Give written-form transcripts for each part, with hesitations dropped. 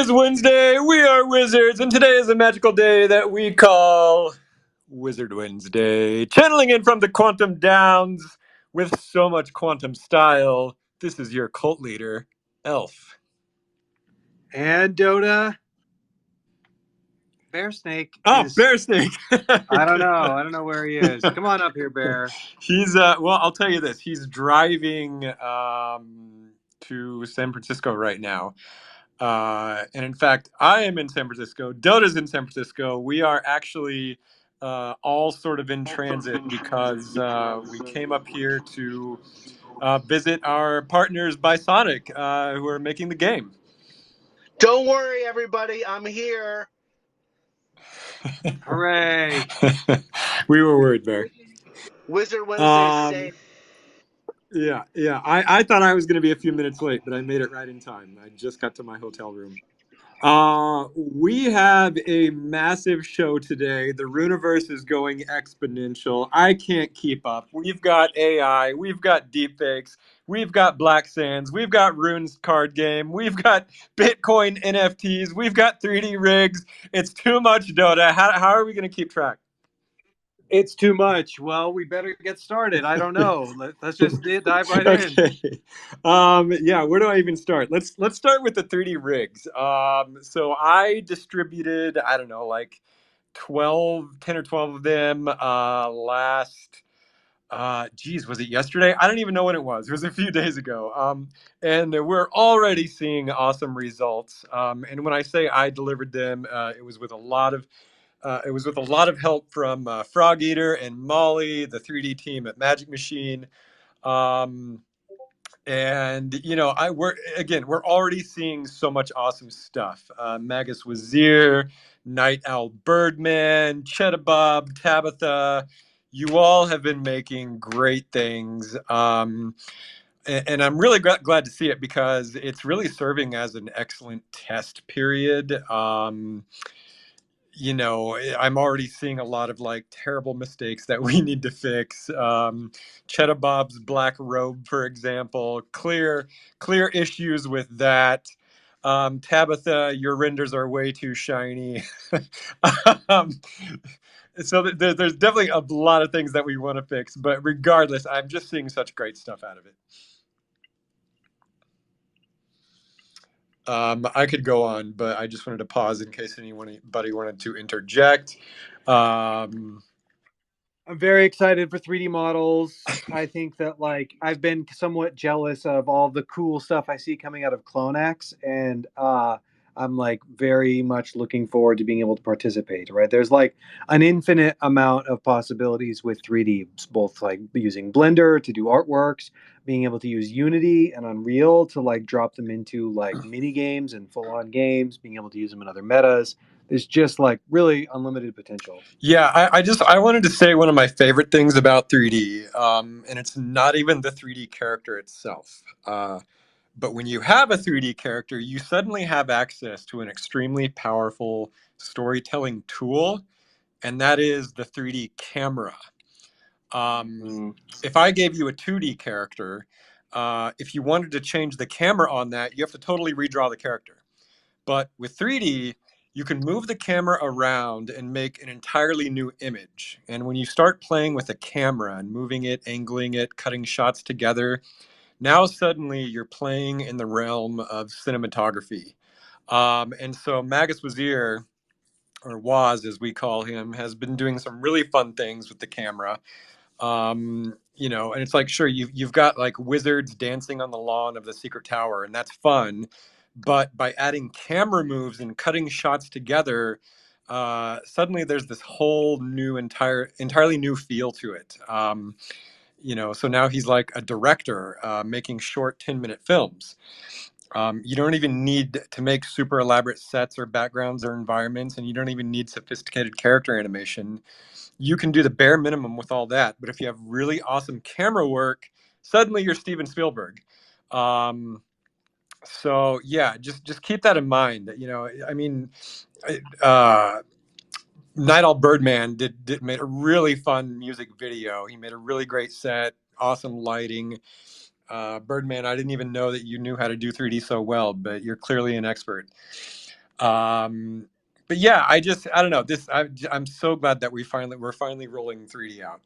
is Wednesday, we are wizards, and today is a magical day that we call Wizard Wednesday. Channeling in from the Quantum Downs with so much quantum style, this is your cult leader, Elf. And Dotta, Bear Snake Oh, Bear Snake. I don't know where he is. Come on up here, Bear. He's well, I'll tell you this. He's driving to San Francisco right now. And in fact, I am in San Francisco. Dotta's in San Francisco. We are actually all sort of in transit because we came up here to visit our partners Bisonic, who are making the game. Don't worry, everybody. I'm here. Hooray. We were worried, Bear. Wizard Wednesday's safe. Yeah. I thought I was going to be a few minutes late, but I made it right in time. I just got to my hotel room. We have a massive show today. The Runiverse is going exponential. I can't keep up. We've got AI, we've got deepfakes, we've got BlackSands, we've got Runes card game, we've got Bitcoin NFTs, we've got 3D rigs. It's too much, Dotta. How are we going to keep track? It's too much. Well, we better get started. I don't know. Let's just dive right in. Yeah, where do I even start? Let's start with the 3D rigs. So I distributed, I don't know, like 10 or 12 of them last was it yesterday? I don't even know when it was. It was a few days ago. And we're already seeing awesome results. And when I say I delivered them, it was with a lot of help from Frog Eater and Molly, the 3D team at Magic Machine. And we're already seeing so much awesome stuff. Magus Wazir, Night Owl Birdman, Cheddar Bob, Tabitha. You all have been making great things. And I'm really glad to see it because it's really serving as an excellent test period. I'm already seeing a lot of like terrible mistakes that we need to fix. Cheddar Bob's black robe, for example, clear issues with that. Tabitha, your renders are way too shiny. um, so there's definitely a lot of things that we want to fix, but regardless, I'm just seeing such great stuff out of it. I could go on, but I just wanted to pause in case anybody wanted to interject. I'm very excited for 3D models. I think that I've been somewhat jealous of all the cool stuff I see coming out of Clonax, and I'm very much looking forward to being able to participate. Right, there's an infinite amount of possibilities with 3D, both using Blender to do artworks, being able to use Unity and Unreal to drop them into mini games and full-on games, being able to use them in other metas. There's just really unlimited potential. Yeah, I wanted to say one of my favorite things about 3D, and it's not even the 3D character itself. But when you have a 3D character, you suddenly have access to an extremely powerful storytelling tool, and that is the 3D camera. If I gave you a 2D character, if you wanted to change the camera on that, you have to totally redraw the character. But with 3D, you can move the camera around and make an entirely new image. And when you start playing with a camera and moving it, angling it, cutting shots together, now suddenly you're playing in the realm of cinematography. And so Magus Wazir, or Waz as we call him, has been doing some really fun things with the camera. And it's like, sure, you've got like wizards dancing on the lawn of the secret tower, and that's fun. But by adding camera moves and cutting shots together, suddenly there's this whole new, entirely new feel to it. So now he's like a director making short 10-minute films. You don't even need to make super elaborate sets or backgrounds or environments, and you don't even need sophisticated character animation. You can do the bare minimum with all that. But if you have really awesome camera work, suddenly you're Steven Spielberg. So yeah, just keep that in mind. Night Owl Birdman made a really fun music video. He made a really great set, awesome lighting. Birdman, I didn't even know that you knew how to do 3D so well, but you're clearly an expert. But yeah, I don't know. I'm so glad that we're finally rolling 3D out.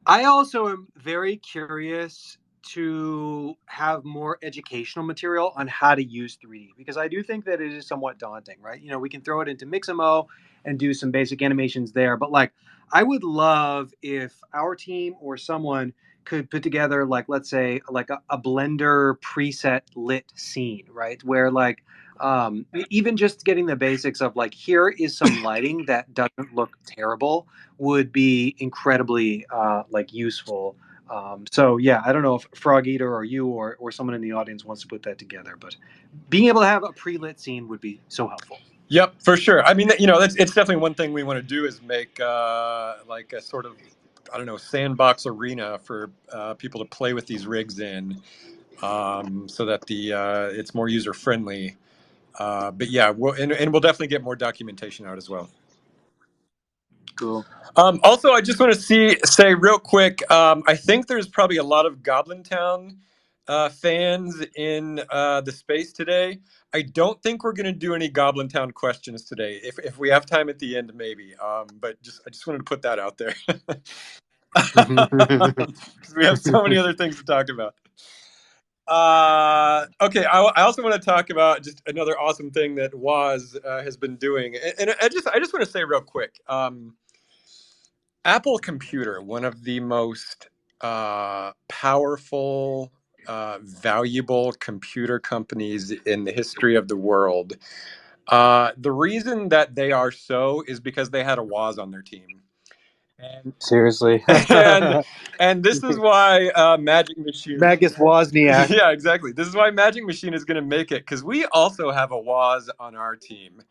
I also am very curious to have more educational material on how to use 3D, because I do think that it is somewhat daunting, right? You know, we can throw it into Mixamo and do some basic animations there, but like I would love if our team or someone could put together, like, let's say like a Blender preset lit scene, right? Where like even just getting the basics of like, here is some lighting that doesn't look terrible would be incredibly like useful. So yeah, I don't know if Frog Eater or you or someone in the audience wants to put that together, but being able to have a pre-lit scene would be so helpful. Yep, for sure. I mean, you know, it's definitely one thing we want to do is make like a sort of, I don't know, sandbox arena for people to play with these rigs in, so that it's more user friendly. But yeah, and we'll definitely get more documentation out as well. Cool. Also, I just want to say real quick, I think there's probably a lot of Goblin Town fans in the space today. I don't think we're going to do any Goblin Town questions today. If we have time at the end, maybe. But I just wanted to put that out there. Because we have so many other things to talk about. Okay, I also want to talk about just another awesome thing that Waz has been doing. And I just want to say real quick. Apple Computer, one of the most powerful, valuable computer companies in the history of the world. The reason that they are so is because they had a Woz on their team. And Seriously. and this is why Magic Machine. Magus Wozniak. Yeah, exactly. This is why Magic Machine is going to make it, because we also have a Woz on our team.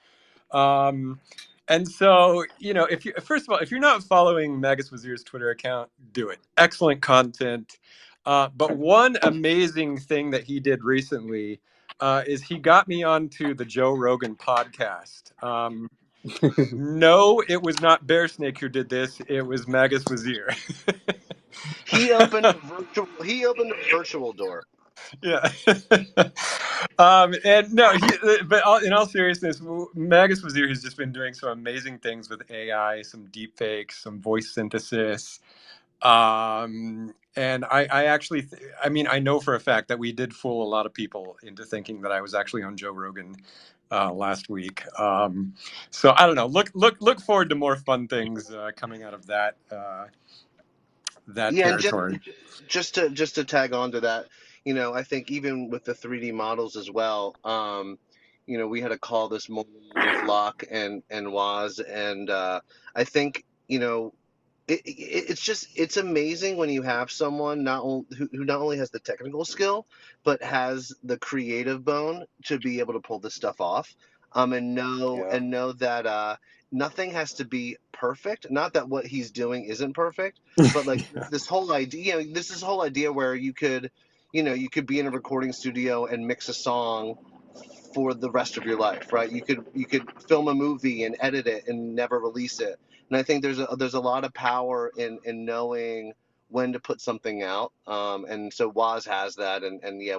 And so, you know, first of all, if you're not following Magus Wazir's Twitter account, do it. Excellent content. But one amazing thing that he did recently is he got me onto the Joe Rogan podcast. No, it was not Bear Snake who did this. It was Magus Wazir. He opened a virtual door. Yeah. And no, in all seriousness, Magus Wazir has just been doing some amazing things with AI, some deep fakes, some voice synthesis. And I actually, I mean, I know for a fact that we did fool a lot of people into thinking that I was actually on Joe Rogan last week. So I don't know. Look forward to more fun things coming out of that Yeah, and territory. just to tag on to that, I think even with the 3D models as well, we had a call this morning with Locke and Waz, and I think it's amazing when you have someone who not only has the technical skill but has the creative bone to be able to pull this stuff off, and know that nothing has to be perfect. Not that what he's doing isn't perfect, but like this whole idea, this whole idea where you could be in a recording studio and mix a song for the rest of your life, right? You could film a movie and edit it and never release it. And I think there's a lot of power in knowing when to put something out. And so Waz has that, and yeah,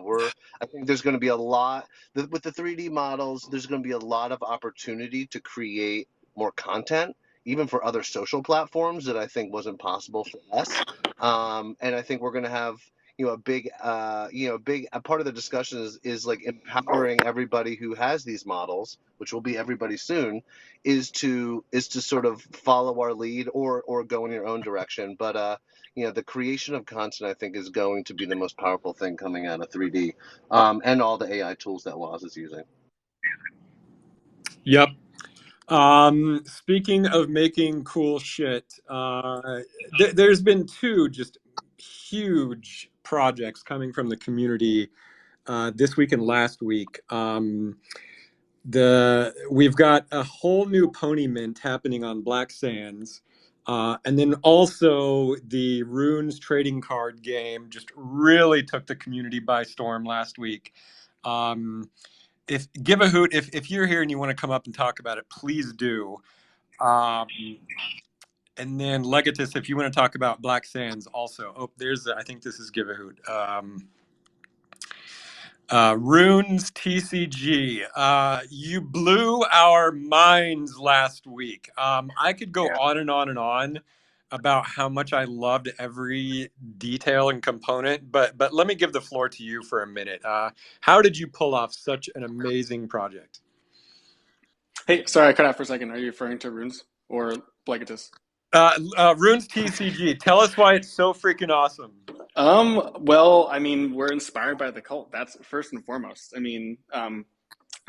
I think there's going to be a lot with the 3D models. There's going to be a lot of opportunity to create more content, even for other social platforms that I think wasn't possible for us. And I think we're going to have a part of the discussion is like empowering everybody who has these models, which will be everybody soon, is to sort of follow our lead or go in your own direction. But the creation of content, I think, is going to be the most powerful thing coming out of 3D, and all the AI tools that Woz is using. Yep. Speaking of making cool shit, there's been two just huge projects coming from the community this week and last week. We've got a whole new pony mint happening on BlackSands. And then also the Runes trading card game just really took the community by storm last week. If GiveaHoot, if you're here and you want to come up and talk about it, please do. And then Legatus, if you want to talk about BlackSands also. Oh, I think this is GiveaHoot. Runes TCG. You blew our minds last week. I could go on and on and on about how much I loved every detail and component, but let me give the floor to you for a minute. How did you pull off such an amazing project? Hey, sorry, I cut out for a second. Are you referring to Runes or Blegatus? Runes TCG. Tell us why it's so freaking awesome. Well, I mean, we're inspired by the cult. That's first and foremost. I mean,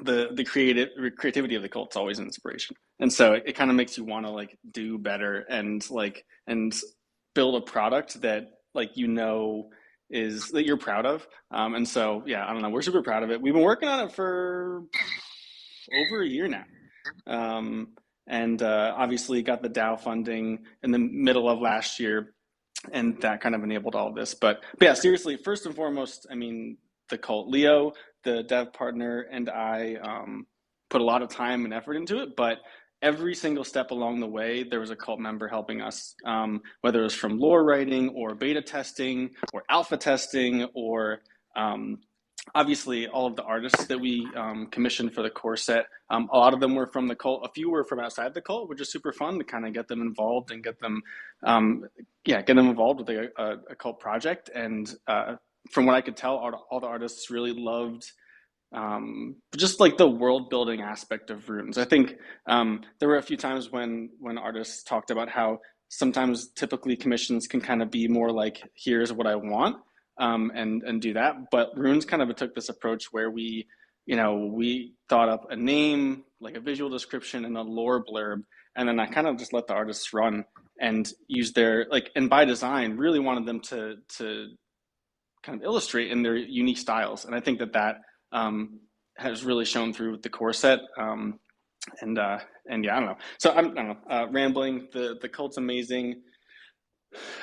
the creativity of the cult's always an inspiration, and so it kind of makes you want to like do better and build a product that is that you're proud of. And so yeah, I don't know. We're super proud of it. We've been working on it for over a year now. And obviously got the DAO funding in the middle of last year, and that kind of enabled all of this. But yeah, seriously, first and foremost, I mean, the cult, Leo, the dev partner, and I put a lot of time and effort into it, but every single step along the way, there was a cult member helping us, whether it was from lore writing or beta testing or alpha testing or obviously all of the artists that we commissioned for the core set. A lot of them were from the cult. A few were from outside the cult, which is super fun to kind of get them involved and get them involved with a cult project. And from what I could tell, all the artists really loved just like the world building aspect of runes. I think there were a few times when artists talked about how sometimes typically commissions can kind of be more like, here's what I want. And do that. But Runes kind of took this approach where we thought up a name, like a visual description and a lore blurb, and then I kind of just let the artists run and use their and by design really wanted them to kind of illustrate in their unique styles. And I think that has really shown through with the core set. And yeah, I don't know. So I don't know. Rambling. The cult's amazing.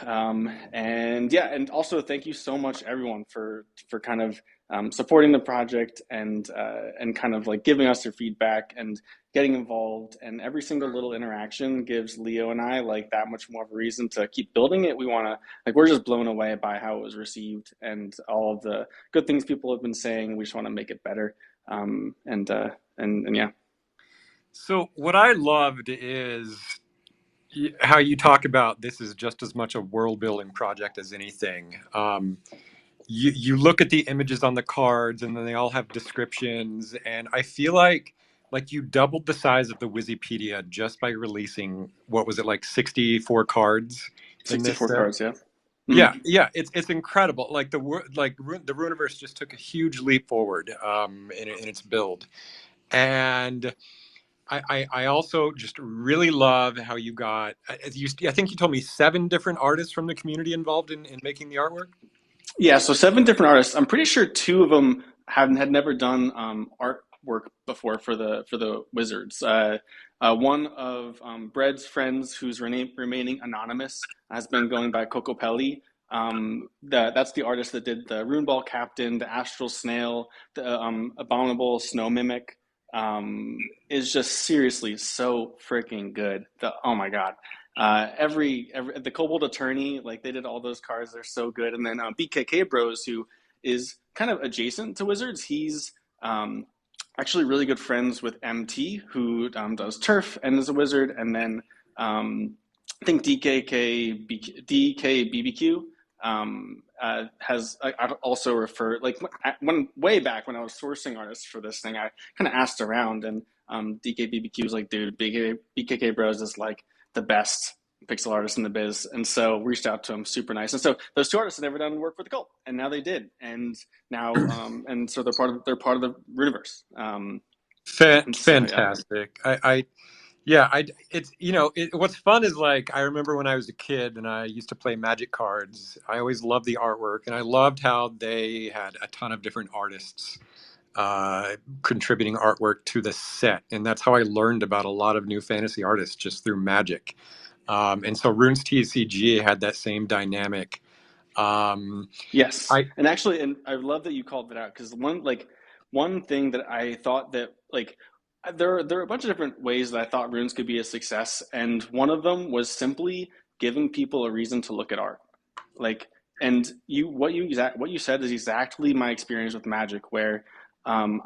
And yeah, and also thank you so much everyone for kind of supporting the project and kind of like giving us your feedback and getting involved, and every single little interaction gives Leo and I like that much more of a reason to keep building it. We want to we're just blown away by how it was received and all of the good things people have been saying. We just want to make it better. And yeah. So what I loved is how you talk about this is just as much a world building project as anything. You look at the images on the cards, and then they all have descriptions, and I feel like you doubled the size of the Wikipedia just by releasing, what was it, like 64 cards? 64 cards, yeah. Mm-hmm. Yeah, it's incredible. Like the Runiverse just took a huge leap forward in its build, and I also just really love how you got, I think you told me 7 different artists from the community involved in making the artwork? Yeah, so 7 different artists. I'm pretty sure 2 of them had never done artwork before for the Wizards. One of Bread's friends, who's remaining anonymous, has been going by Coco Pelli. That's the artist that did the Runeball Captain, the Astral Snail, the Abominable Snow Mimic. Is just seriously so freaking good. Oh my god. Every the Kobold Attorney, like they did all those cards, they're so good. And then BKK Bros, who is kind of adjacent to Wizards, he's actually really good friends with MT, who does Turf and is a wizard. And then I think DKBBQ has I also referred, like when way back when I was sourcing artists for this thing, I kind of asked around, and DKBBQ was like, dude, BKK Bros is like the best pixel artist in the biz, and so reached out to him. Super nice. And so those 2 artists had never done work for the cult, and now they did, and now and so they're part of the Runiverse. Fantastic. It's what's fun is, like, I remember when I was a kid and I used to play Magic cards, I always loved the artwork, and I loved how they had a ton of different artists contributing artwork to the set, and that's how I learned about a lot of new fantasy artists, just through Magic. And so Runes TCG had that same dynamic. Yes, and I love that you called it out, because one thing that I thought that there are a bunch of different ways that I thought Runes could be a success, and one of them was simply giving people a reason to look at art. Like, and what you said is exactly my experience with Magic, where I'm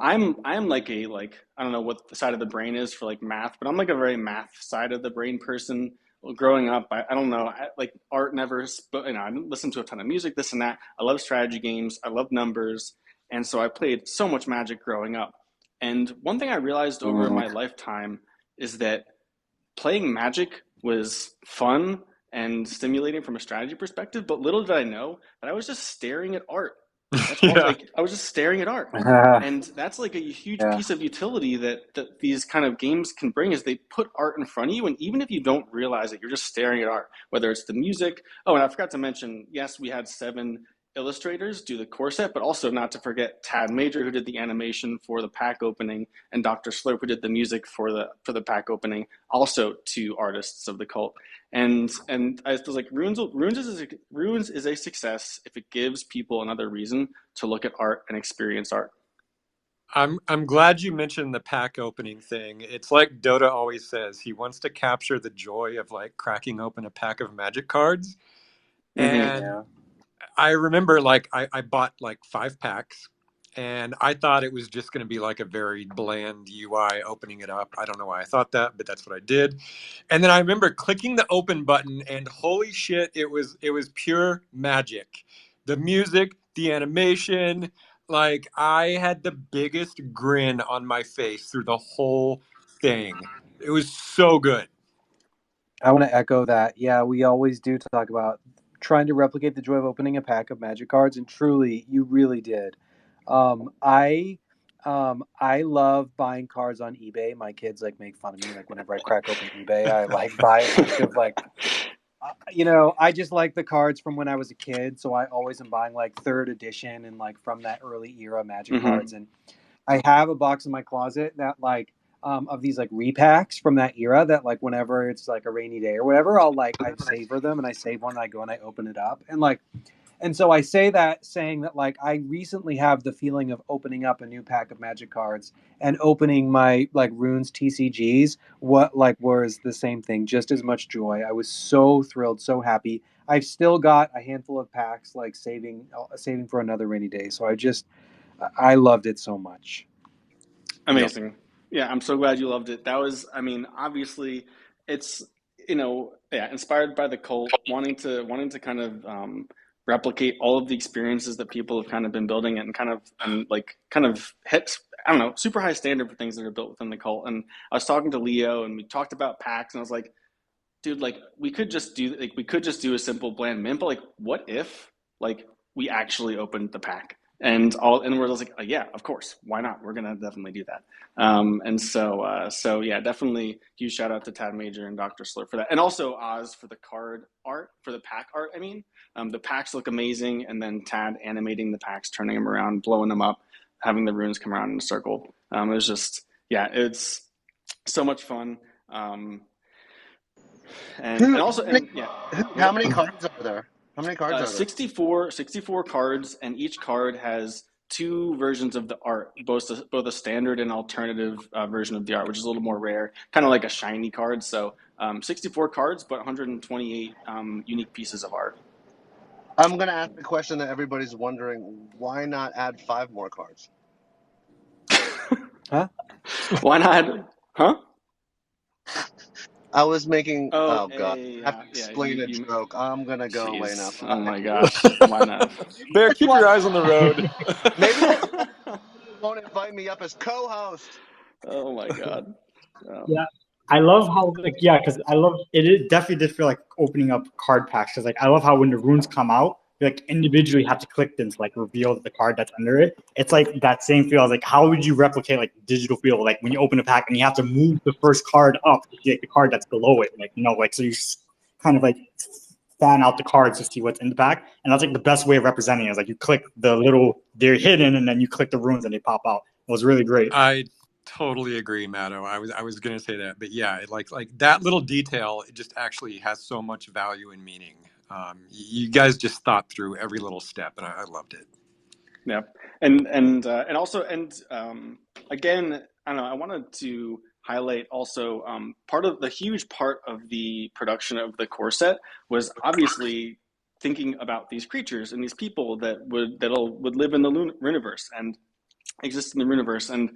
like I don't know what the side of the brain is for like math, but I'm like a very math side of the brain person. Well, growing up, I don't know, like art never, I didn't listen to a ton of music, this and that. I love strategy games, I love numbers, and so I played so much Magic growing up. And one thing I realized over my lifetime is that playing Magic was fun and stimulating from a strategy perspective, but little did I know that I was just staring at art. That's all. Yeah. Like I was just staring at art, and that's like a huge piece of utility that these kind of games can bring. Is they put art in front of you, and even if you don't realize it, you're just staring at art. Whether it's the music. Oh, and I forgot to mention. Yes, we had 7 illustrators do the core set, but also not to forget Tad Major, who did the animation for the pack opening, and Dr. Slurp, who did the music for the pack opening. Also 2 artists of the cult. And I was like, Runes is a success if it gives people another reason to look at art and experience art. I'm glad you mentioned the pack opening thing. It's like Dotta always says, he wants to capture the joy of like cracking open a pack of Magic cards. And I remember like I bought like 5 packs, and I thought it was just going to be like a very bland UI opening it up. I don't know why I thought that, but that's what I did. And then I remember clicking the open button, and holy shit, it was pure magic. The music, the animation, like I had the biggest grin on my face through the whole thing. It was so good. I want to echo that. Yeah, we always do talk about trying to replicate the joy of opening a pack of Magic cards, and truly, you really did. Um, I I love buying cards on eBay. My kids like make fun of me like whenever I crack open eBay. I like buy a bunch of like I just like the cards from when I was a kid, so I always am buying like 3rd edition and like from that early era Magic cards. And I have a box in my closet that like of these like repacks from that era that like whenever it's like a rainy day or whatever, I savor them and I save one and I go and I open it up and so I say that saying that like I recently have the feeling of opening up a new pack of Magic cards and opening my like Runes TCGs. What like was the same thing, just as much joy. I was so thrilled, so happy. I've still got a handful of packs like saving for another rainy day. So I loved it so much. Amazing. Yep. Yeah, I'm so glad you loved it. That was, I mean, obviously, it's inspired by the cult, wanting to kind of replicate all of the experiences that people have kind of been building and kind of hit, I don't know, super high standard for things that are built within the cult. And I was talking to Leo, and we talked about packs, and I was like, dude, like we could just do a simple bland mint, but like, what if like we actually opened the pack? And we're just like, yeah, of course, why not? We're gonna definitely do that. So yeah, definitely huge shout out to Tad Major and Dr. Slurp for that, and also Oz for the card art, for the pack art. I mean, the packs look amazing, and then Tad animating the packs, turning them around, blowing them up, having the runes come around in a circle. It was just, yeah, it's so much fun. How many cards are there? How many cards are there? 64 cards, and each card has 2 versions of the art, both a standard and alternative version of the art, which is a little more rare, kind of like a shiny card. So 64 cards, but 128 unique pieces of art. I'm going to ask the question that everybody's wondering: why not add 5 more cards? Huh? Why not? Huh? I was making. Oh God! yeah, I have to explain a joke. I'm gonna go away now. Oh my gosh! Why not? Bear, keep your eyes on the road. Maybe they won't invite me up as co-host. Oh my god! Yeah, I love how because I love it. It definitely did feel like opening up card packs because I love how when the runes come out, you like individually have to click them to like reveal the card that's under it. It's like that same feel. I was like, how would you replicate like digital feel like when you open a pack and you have to move the first card up to see like the card that's below it, so you kind of like fan out the cards to see what's in the pack, and that's like the best way of representing it. Is like you click they're hidden, and then you click the runes and they pop out. It was really great. I totally agree, Mado. I was gonna say that, but yeah, like that little detail, it just actually has so much value and meaning. You guys just thought through every little step, and I loved it. Yeah, and also again, I don't know. I wanted to highlight also huge part of the production of the core set was obviously thinking about these creatures and these people that would live in the Runiverse and exist in the Runiverse. And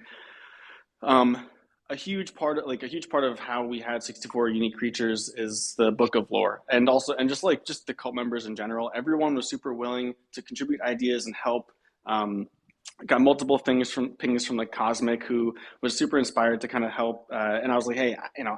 a huge part of how we had 64 unique creatures is the book of lore, and just the cult members in general. Everyone was super willing to contribute ideas and help. Got multiple pings from like Cosmic, who was super inspired to kind of help. And I was like, hey,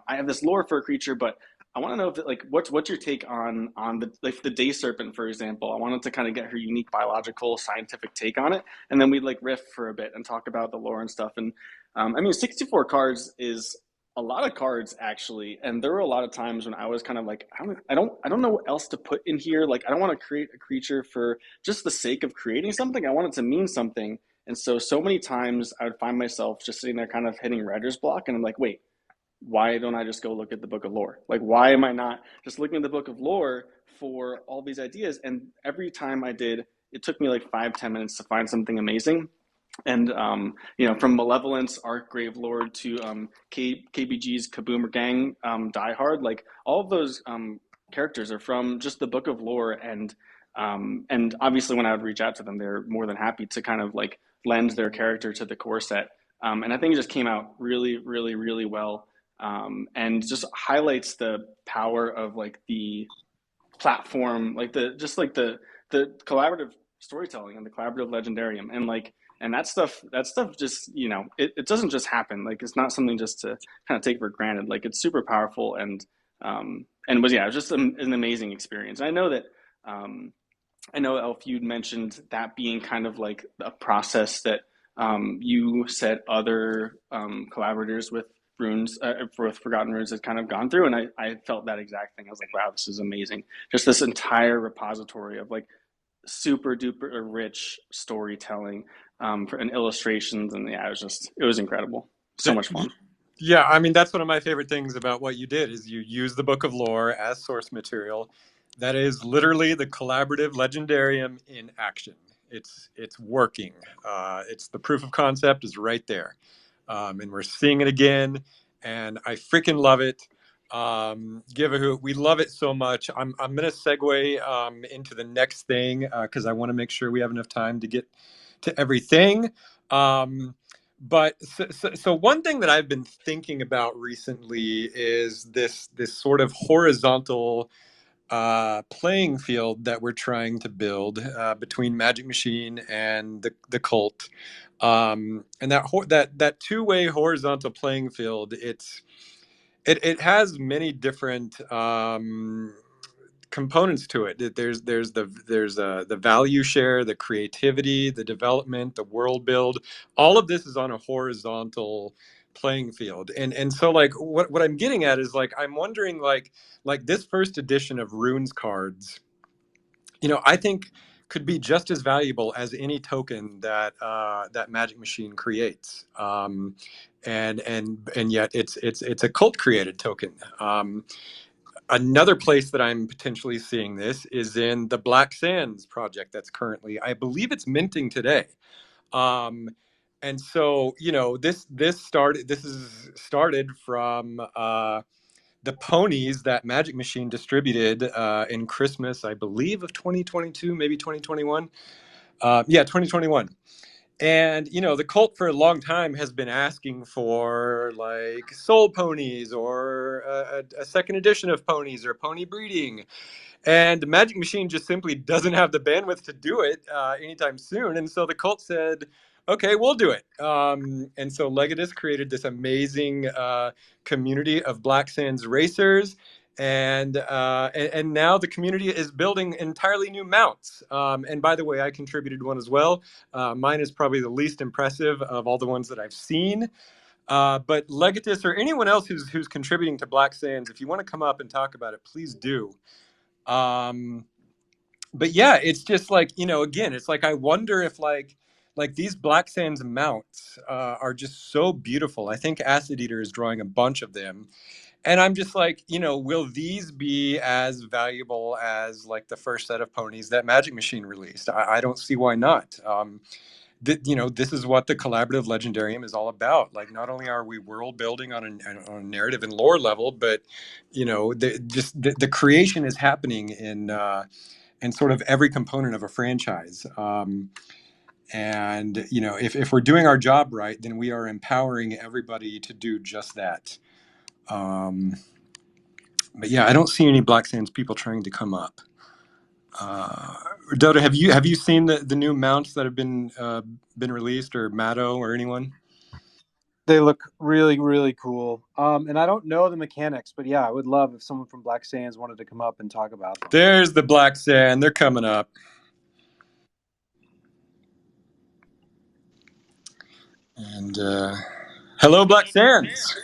I have this lore for a creature, but I want to know if what's your take on the day serpent, for example. I wanted to kind of get her unique biological scientific take on it, and then we'd like riff for a bit and talk about the lore and stuff. And 64 cards is a lot of cards, actually, and there were a lot of times when I was kind of like, I don't know what else to put in here. Like, I don't want to create a creature for just the sake of creating something. I want it to mean something. And so many times I would find myself just sitting there kind of hitting writer's block, and I'm like, wait, why don't I just go look at the book of lore? Like, why am I not just looking at the book of lore for all these ideas? And every time I did, it took me like 5-10 minutes to find something amazing. And from Malevolence, Arc Grave Lord to KBG's Kaboomer Gang, Die Hard, like all of those characters are from just the book of lore. And obviously when I would reach out to them, they're more than happy to kind of like lend their character to the core set. And I think it just came out really, really, really well. And just highlights the power of like the platform, like the collaborative storytelling and the collaborative legendarium, and that stuff just, it doesn't just happen. Like, it's not something just to kind of take for granted. Like, it's super powerful, and it was just an amazing experience. And I know that I know, Elf, you'd mentioned that being kind of like a process that you said other collaborators with runes, with Forgotten Runes, had kind of gone through, and I felt that exact thing. I was like, wow, this is amazing. Just this entire repository of like super duper rich storytelling and illustrations, and it was incredible. So much fun. Yeah, I mean, that's one of my favorite things about what you did is you use the book of lore as source material. That is literally the collaborative legendarium in action. It's working. It's the proof of concept is right there, and we're seeing it again. And I freaking love it. GiveaHoot, we love it so much. I'm gonna segue into the next thing because I want to make sure we have enough time to get to everything. But so one thing that I've been thinking about recently is this sort of horizontal playing field that we're trying to build between Magic Machine and the cult, and that two-way horizontal playing field. It has many different components to it. There's the value share, the creativity, the development, the world build. All of this is on a horizontal playing field, and so like what I'm getting at is like I'm wondering like this first edition of Runes cards, I think could be just as valuable as any token that that Magic Machine creates, and yet it's a cult created token. Another place that I'm potentially seeing this is in the TheBlackSand project that's currently, I believe it's minting today. And so, this is started from the ponies that Magic Machine distributed in Christmas, I believe, of 2022, maybe 2021. 2021. And, the cult for a long time has been asking for like soul ponies or a second edition of ponies or pony breeding. And Magic Machine just simply doesn't have the bandwidth to do it anytime soon. And so the cult said, okay, we'll do it. And so Legatus created this amazing community of TheBlackSand's racers. And now the community is building entirely new mounts. And by the way, I contributed one as well. Mine is probably the least impressive of all the ones that I've seen. But Legatus or anyone else who's contributing to TheBlackSand, if you want to come up and talk about it, please do. But yeah, it's just like, again, it's like I wonder if like these TheBlackSand mounts are just so beautiful. I think Acid Eater is drawing a bunch of them. And I'm just like, will these be as valuable as like the first set of ponies that Magic Machine released? I don't see why not. This is what the collaborative legendarium is all about. Like, not only are we world building on a narrative and lore level, but the creation is happening in sort of every component of a franchise. And, you know, if we're doing our job right, then we are empowering everybody to do just that. But yeah, I don't see any BlackSands people trying to come up. Dotta, have you seen the new mounts that have been released, or Mado, or anyone? They look really, really cool. And I don't know the mechanics, but yeah, I would love if someone from BlackSands wanted to come up and talk about them. There's the BlackSand. They're coming up. And hello, BlackSands.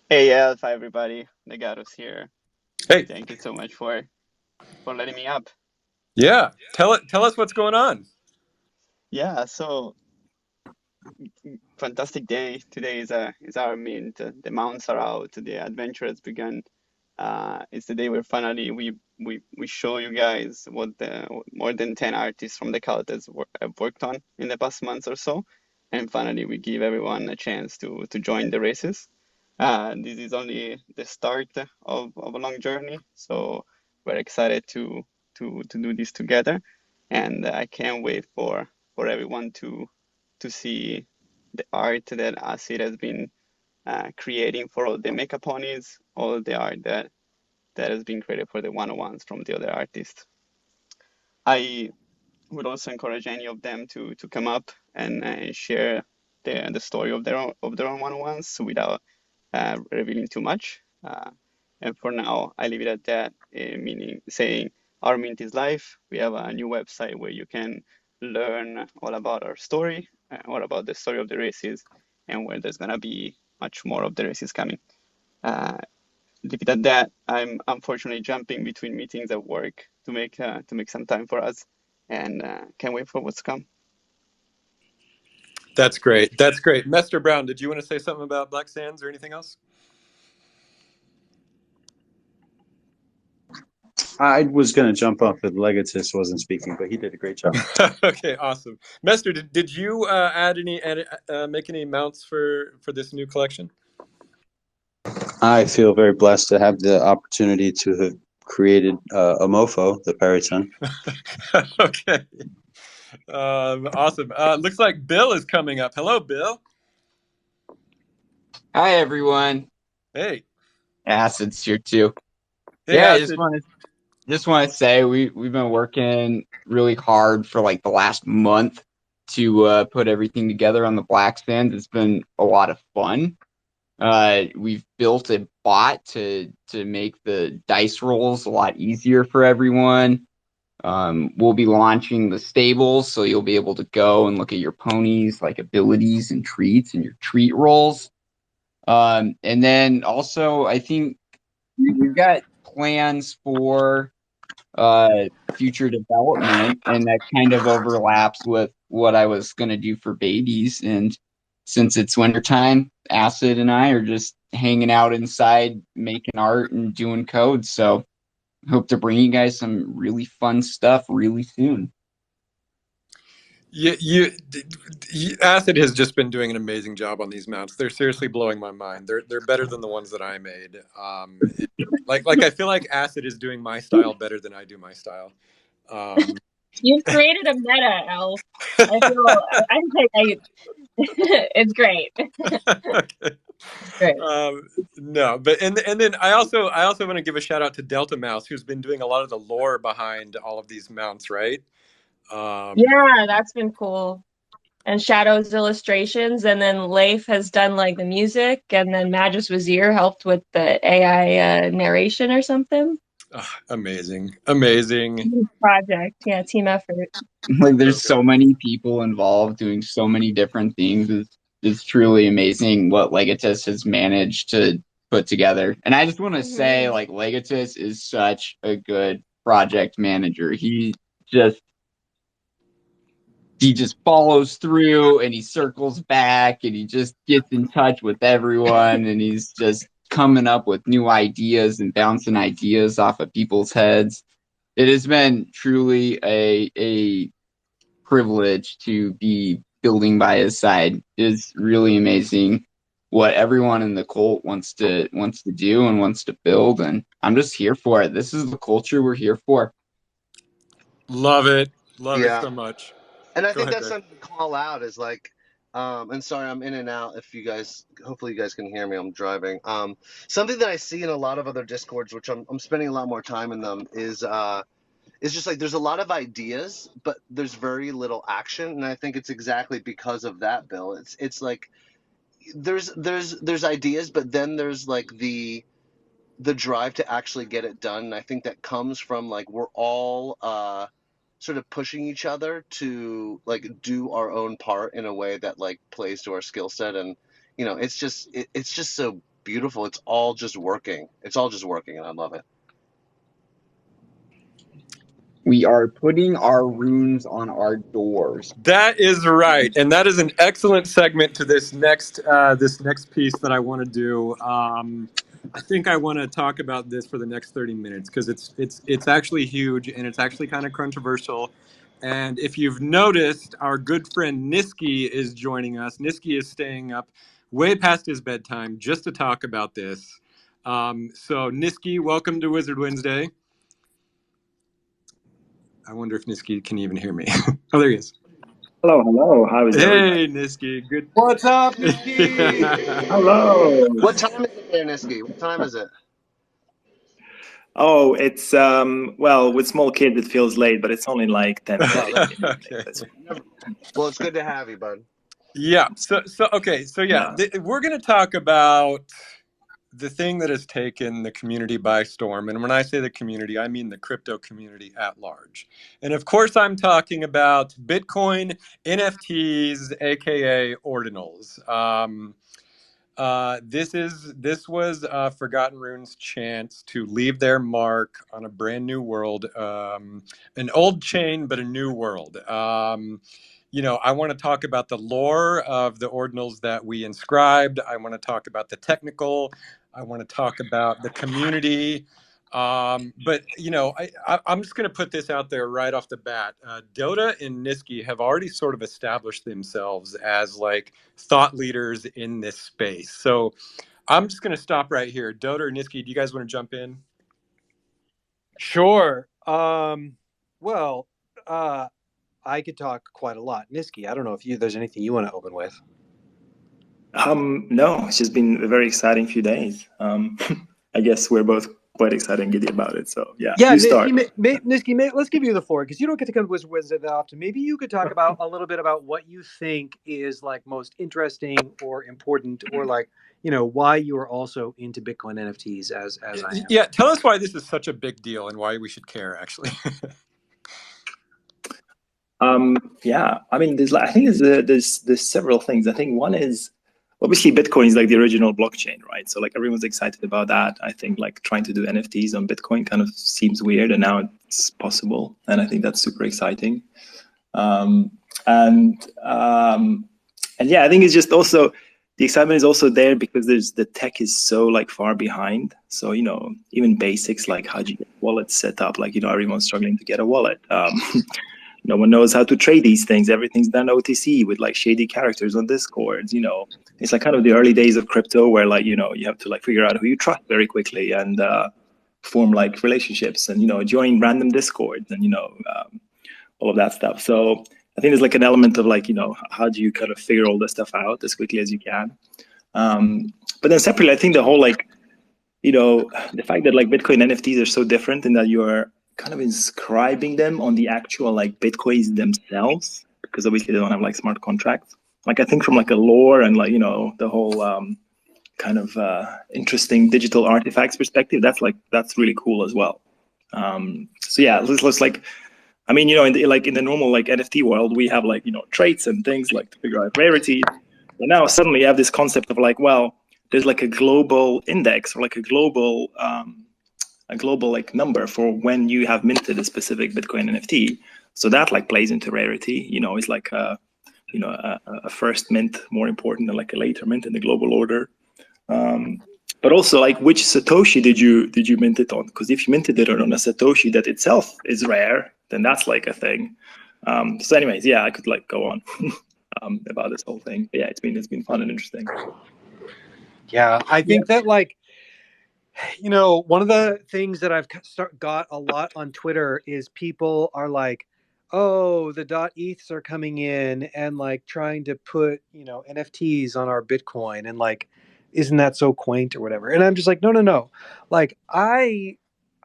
Hey, Elf, hi everybody. Negatos here. Hey. Thank you so much for letting me up. Yeah. Tell us what's going on. Yeah, so fantastic day. Today is our mint. The mounts are out. The adventure has begun. It's the day where finally we show you guys what the more than 10 artists from the cult have worked on in the past months or so. And finally we give everyone a chance to join the races. This is only the start of a long journey, so we're excited to do this together, and I can't wait for everyone to see the art that Acid has been creating for all the mecha ponies, all the art that has been created for the one-on-ones from the other artists. I would also encourage any of them to come up and share the story of their own one-on-ones without revealing too much. And for now, I leave it at that, meaning saying our mint is live. We have a new website where you can learn all about our story, all about the story of the races, and where there's going to be much more of the races coming. Leave it at that. I'm unfortunately jumping between meetings at work to make some time for us, and can't wait for what's to come. That's great. That's great. Mr. Brown, did you want to say something about BlackSands or anything else? I was going to jump up if Legatus wasn't speaking, but he did a great job. Okay, awesome. Mester, did you make any mounts for this new collection? I feel very blessed to have the opportunity to have created a mofo, the Periton. Okay. Awesome. Looks like Bill is coming up. Hello, Bill. Hi, everyone. Hey. Acid's here too. Hey, yeah, Acid. I just want to say we've been working really hard for like the last month to put everything together on the BlackSand. It's been a lot of fun. We've built a bot to make the dice rolls a lot easier for everyone. We'll be launching the stables, so you'll be able to go and look at your ponies, like abilities and treats and your treat rolls. And then also, I think we've got plans for future development, and that kind of overlaps with what I was going to do for babies. And since it's wintertime, Acid and I are just hanging out inside, making art and doing code. So hope to bring you guys some really fun stuff really soon. Acid has just been doing an amazing job on these mounts. They're seriously blowing my mind. They're better than the ones that I made. Like I feel like Acid is doing my style better than I do my style. You've created a meta, Elf. It's great. Okay. Great. No, but and then I also want to give a shout out to Delta Mouse, who's been doing a lot of the lore behind all of these mounts, right? Yeah, that's been cool. And Shadow's illustrations, and then Leif has done like the music, and then Magus Wazir helped with the AI narration or something. Amazing project. Yeah, team effort. Like there's so many people involved doing so many different things. It's truly amazing what Legatus has managed to put together. And I just want to say, like, Legatus is such a good project manager. He just follows through, and he circles back, and he just gets in touch with everyone, and he's just coming up with new ideas and bouncing ideas off of people's heads. It has been truly a privilege to be building by his side. It's really amazing what everyone in the cult wants to do and wants to build, and I'm just here for it. This is the culture we're here for. Love it. Love it Yeah. so much. And I Go think ahead, that's Greg. something to call out is like, and sorry, I'm in and out. If you guys, hopefully you guys can hear me. I'm driving. Something that I see in a lot of other discords, which I'm spending a lot more time in them, is just like there's a lot of ideas, but there's very little action. And I think it's exactly because of that, Bill. It's like there's ideas, but then there's like the drive to actually get it done. And I think that comes from like we're all sort of pushing each other to like do our own part in a way that like plays to our skill set. And it's just it's just so beautiful. It's all just working. It's all just working, and I love it. We are putting our runes on our doors. That is right, and that is an excellent segment to this next piece that I want to do. I think I want to talk about this for the next 30 minutes because it's actually huge and it's actually kind of controversial. And if you've noticed, our good friend Niski is joining us. Niski is staying up way past his bedtime just to talk about this. So Niski, welcome to Wizard Wednesday. I wonder if Niski can even hear me. Oh, there he is. Hello. How is everybody? Hey, Niski. Good. What's up, Niski? Hello. What time is it there, Niski? What time is it? Oh, it's well, with small kids it feels late, but it's only like 10. Okay. Well, it's good to have you, bud. Yeah. So okay. So yeah, we're going to talk about the thing that has taken the community by storm. And when I say the community, I mean the crypto community at large. And of course, I'm talking about Bitcoin, NFTs, aka Ordinals. This was Forgotten Rune's chance to leave their mark on a brand new world, an old chain, but a new world. I want to talk about the lore of the ordinals that we inscribed. I want to talk about the technical. I want to talk about the community. But I'm just going to put this out there right off the bat. Dotta and Niski have already sort of established themselves as like thought leaders in this space. So I'm just going to stop right here. Dotta or Niski, do you guys want to jump in? Sure. Well, I could talk quite a lot. Niski, I don't know if there's anything you want to open with. No, it's just been a very exciting few days. I guess we're both quite excited and giddy about it. So yeah, you start. Niski, let's give you the floor because you don't get to come to Wizard Wednesday that often. Maybe you could talk about a little bit about what you think is like most interesting or important, or like why you are also into Bitcoin NFTs as I am. Yeah, tell us why this is such a big deal and why we should care. Actually. Yeah, I mean, I think there's several things. I think one is obviously Bitcoin is like the original blockchain, right? So like everyone's excited about that. I think like trying to do NFTs on Bitcoin kind of seems weird, and now it's possible, and I think that's super exciting. And yeah, I think it's just also the excitement is also there because the tech is so like far behind. So even basics like how do you get wallets set up? Like everyone's struggling to get a wallet. No one knows how to trade these things. Everything's done OTC with like shady characters on Discord. It's like kind of the early days of crypto where like, you have to like figure out who you trust very quickly and form like relationships and, join random Discords and, all of that stuff. So I think there's like an element of like, how do you kind of figure all this stuff out as quickly as you can? But then separately, I think the whole like, the fact that like Bitcoin NFTs are so different in that you're kind of inscribing them on the actual like Bitcoins themselves, because obviously they don't have like smart contracts. Like I think from like a lore and like the whole kind of interesting digital artifacts perspective, that's really cool as well. So yeah, let's like, I mean in the normal like NFT world we have like traits and things like to figure out rarities, but now suddenly you have this concept of like, well, there's like a global index or like a global like number for when you have minted a specific Bitcoin NFT. So that like plays into rarity. It's like a first mint more important than like a later mint in the global order. But also like which Satoshi did you mint it on? Because if you minted it on a Satoshi that itself is rare, then that's like a thing. So anyways, yeah, I could like go on about this whole thing. But yeah, it's been fun and interesting. Yeah, I think that like You know, one of the things that I've got a lot on Twitter is people are like, "Oh, the .eths are coming in and like trying to put, you know, NFTs on our Bitcoin and like, isn't that so quaint or whatever?" And I'm just like, "No, no, no. Like I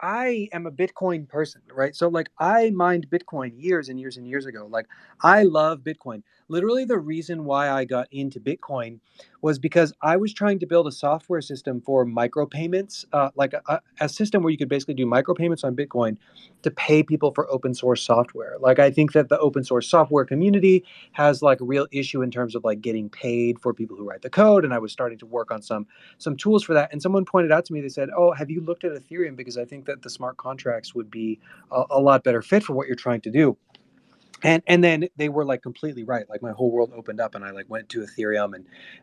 am a Bitcoin person, right? So like I mined Bitcoin years and years and years ago. Like I love Bitcoin. Literally the reason why I got into Bitcoin was because I was trying to build a software system for micropayments, like a system where you could basically do micropayments on Bitcoin to pay people for open source software. Like I think that the open source software community has like a real issue in terms of like getting paid for people who write the code. And I was starting to work on some tools for that. And someone pointed out to me, they said, "Oh, have you looked at Ethereum? Because I think that the smart contracts would be a lot better fit for what you're trying to do." And then they were like completely right. Like my whole world opened up and I like went to Ethereum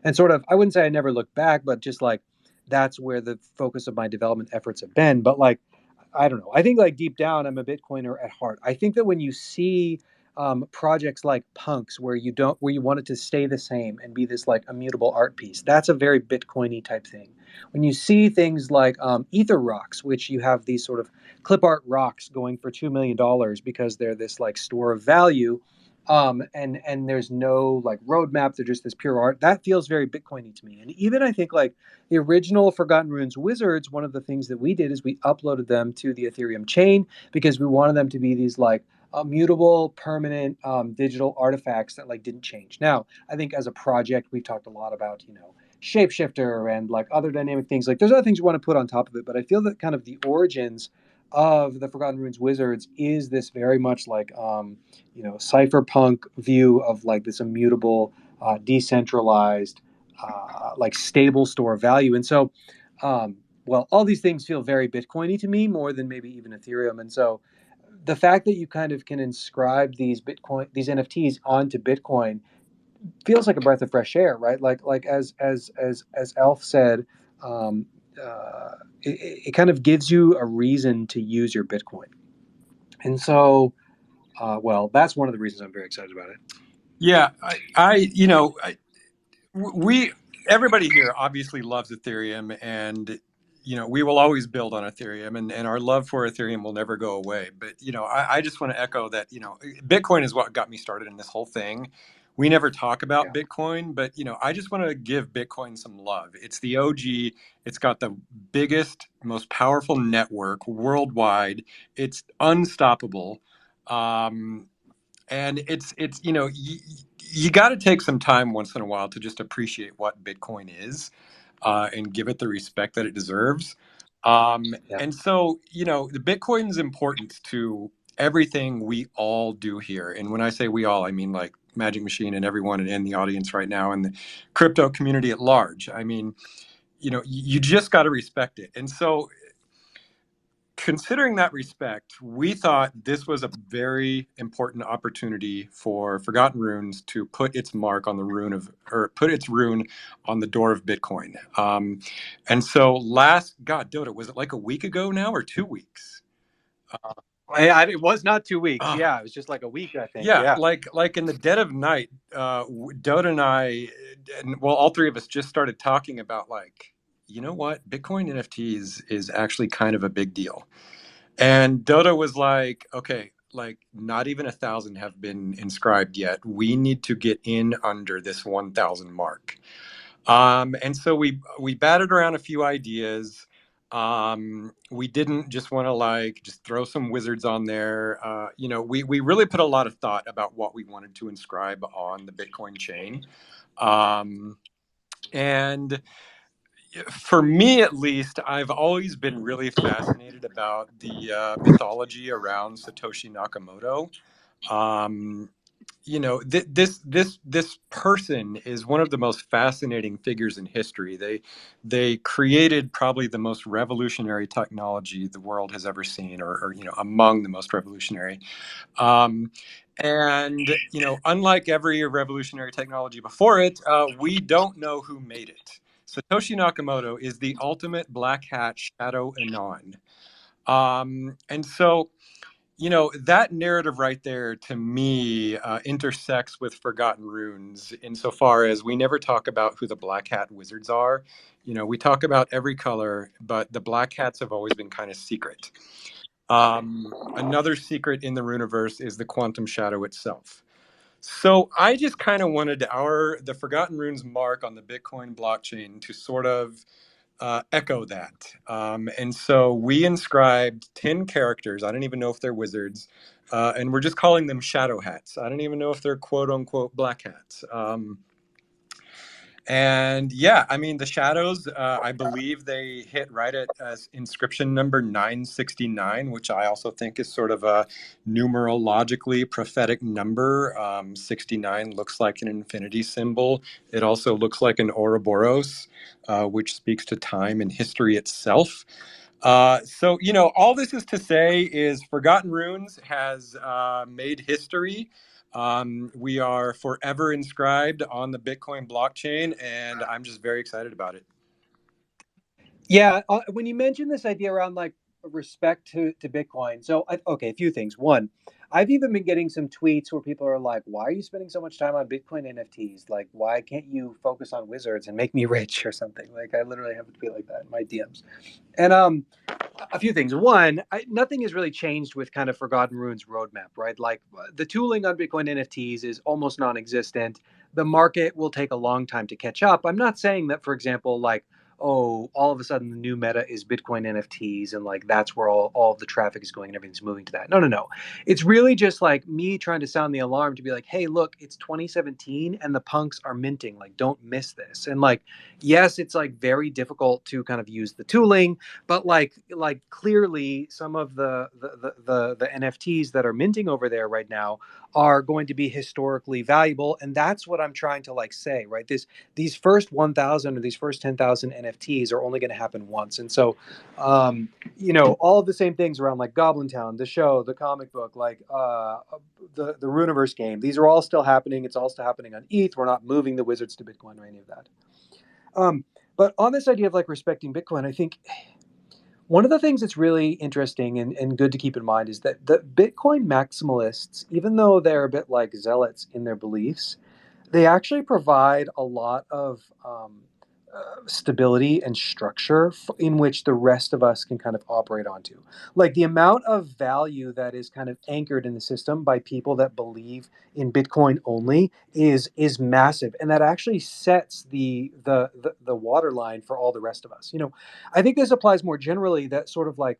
and sort of, I wouldn't say I never looked back, but just like that's where the focus of my development efforts have been. But like I don't know. I think like deep down, I'm a Bitcoiner at heart. I think that when you see projects like Punks, where you want it to stay the same and be this like immutable art piece, that's a very Bitcoiny type thing. When you see things like Ether Rocks, which you have these sort of clip art rocks going for $2 million because they're this like store of value, and there's no like roadmap, they're just this pure art. That feels very Bitcoiny to me. And even I think like the original Forgotten Runes wizards, one of the things that we did is we uploaded them to the Ethereum chain because we wanted them to be these like immutable, permanent digital artifacts that like didn't change. Now, I think as a project, we've talked a lot about, you know, shapeshifter and like other dynamic things. Like there's other things you want to put on top of it, but I feel that kind of the origins of the Forgotten Runes wizards is this very much like you know, cypherpunk view of like this immutable, decentralized, like stable store of value. And so, well, all these things feel very Bitcoiny to me more than maybe even Ethereum. And so, the fact that you kind of can inscribe these NFTs onto Bitcoin feels like a breath of fresh air, right? Like as Elf said, um, it kind of gives you a reason to use your Bitcoin. And so, well, that's one of the reasons I'm very excited about it. Yeah, we everybody here obviously loves Ethereum, and you know we will always build on Ethereum, and our love for Ethereum will never go away. But you know, I just want to echo that Bitcoin is what got me started in this whole thing. We never talk about Bitcoin, but I just want to give Bitcoin some love. It's the OG. It's got the biggest, most powerful network worldwide. It's unstoppable. And it's you got to take some time once in a while to just appreciate what Bitcoin is, and give it the respect that it deserves. And so the Bitcoin's importance to everything we all do here, and when I say we all, I mean like Magic Machine and everyone in the audience right now and the crypto community at large. I mean, you just got to respect it. And so considering that respect, we thought this was a very important opportunity for Forgotten Runes to put its mark on the put its rune on the door of Bitcoin. And so Dotta, was it like a week ago now or 2 weeks? It was not 2 weeks. Yeah, it was just like a week, I think. Yeah. Like in the dead of night, Dotta and I, well, all three of us just started talking about like, you know what, Bitcoin NFTs is actually kind of a big deal. And Dotta was like, okay, like not even 1,000 have been inscribed yet. We need to get in under this 1,000 mark. And so we batted around a few ideas. We didn't just want to like just throw some wizards on there. We really put a lot of thought about what we wanted to inscribe on the Bitcoin chain. And for me, at least, I've always been really fascinated about the mythology around Satoshi Nakamoto. This person is one of the most fascinating figures in history. They created probably the most revolutionary technology the world has ever seen, or among the most revolutionary. And unlike every revolutionary technology before it, we don't know who made it. Satoshi Nakamoto is the ultimate black hat shadow anon. And so, You know, that narrative right there, to me, intersects with Forgotten Runes insofar as we never talk about who the Black Hat Wizards are. You know, we talk about every color, but the Black Hats have always been kind of secret. Another secret in the Runiverse is the Quantum Shadow itself. So I just kind of wanted the Forgotten Runes mark on the Bitcoin blockchain to sort of echo that. And so we inscribed 10 characters. I don't even know if they're wizards. And we're just calling them shadow hats. I don't even know if they're quote unquote black hats. And yeah, I mean, the shadows, I believe they hit right at inscription number 969, which I also think is sort of a numerologically prophetic number. 69 looks like an infinity symbol. It also looks like an Ouroboros, which speaks to time and history itself. So, you know, all this is to say is Forgotten Runes has made history. We are forever inscribed on the Bitcoin blockchain, and I'm just very excited about it. Yeah, when you mentioned this idea around like respect to Bitcoin, so okay, a few things. One, I've even been getting some tweets where people are like, "Why are you spending so much time on Bitcoin NFTs? Like, why can't you focus on wizards and make me rich or something?" Like, I literally have to be like that in my DMs. And a few things. One, nothing has really changed with kind of Forgotten Runes roadmap, right? Like the tooling on Bitcoin NFTs is almost non-existent. The market will take a long time to catch up. I'm not saying that, for example, like, oh, all of a sudden the new meta is Bitcoin NFTs and like that's where all of the traffic is going and everything's moving to that. No, no, no. It's really just like me trying to sound the alarm to be like, hey, look, it's 2017 and the punks are minting. Like, don't miss this. And like, yes, it's like very difficult to kind of use the tooling, but like clearly some of the NFTs that are minting over there right now are going to be historically valuable, and that's what I'm trying to like say, right? These first 1,000 or these first 10,000 NFTs are only going to happen once, and so you know, all of the same things around like Goblin Town, the show, the comic book, like the Runiverse game. These are all still happening. It's all still happening on ETH. We're not moving the wizards to Bitcoin or any of that. But on this idea of like respecting Bitcoin, I think one of the things that's really interesting and good to keep in mind is that the Bitcoin maximalists, even though they're a bit like zealots in their beliefs, they actually provide a lot of stability and structure in which the rest of us can kind of operate onto. Like the amount of value that is kind of anchored in the system by people that believe in Bitcoin only is massive, and that actually sets the waterline for all the rest of us. You know, I think this applies more generally. That sort of like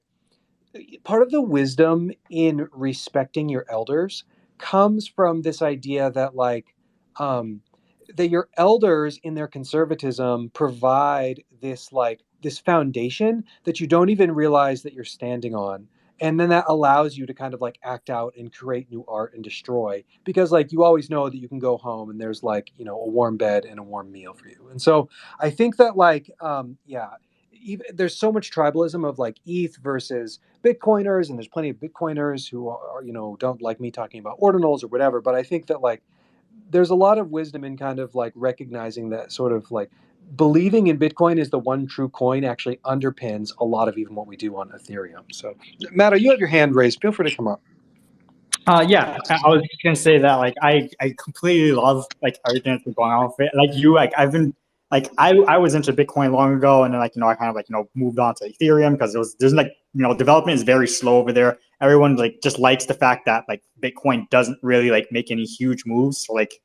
part of the wisdom in respecting your elders comes from this idea that like that your elders in their conservatism provide this like this foundation that you don't even realize that you're standing on, and then that allows you to kind of like act out and create new art and destroy, because like you always know that you can go home and there's like, you know, a warm bed and a warm meal for you. And so I think that like yeah, even, there's so much tribalism of like ETH versus Bitcoiners, and there's plenty of Bitcoiners who are, you know, don't like me talking about ordinals or whatever, but I think that like there's a lot of wisdom in kind of like recognizing that sort of like believing in Bitcoin is the one true coin actually underpins a lot of even what we do on Ethereum. So, Mado, you have your hand raised. Feel free to come up. Yeah, I was just gonna say that like I completely love like everything that's been going on with it. Like you, like I've been like I was into Bitcoin long ago, and then like, you know, I kind of like, you know, moved on to Ethereum because there's like, you know, development is very slow over there. Everyone like just likes the fact that like Bitcoin doesn't really like make any huge moves to like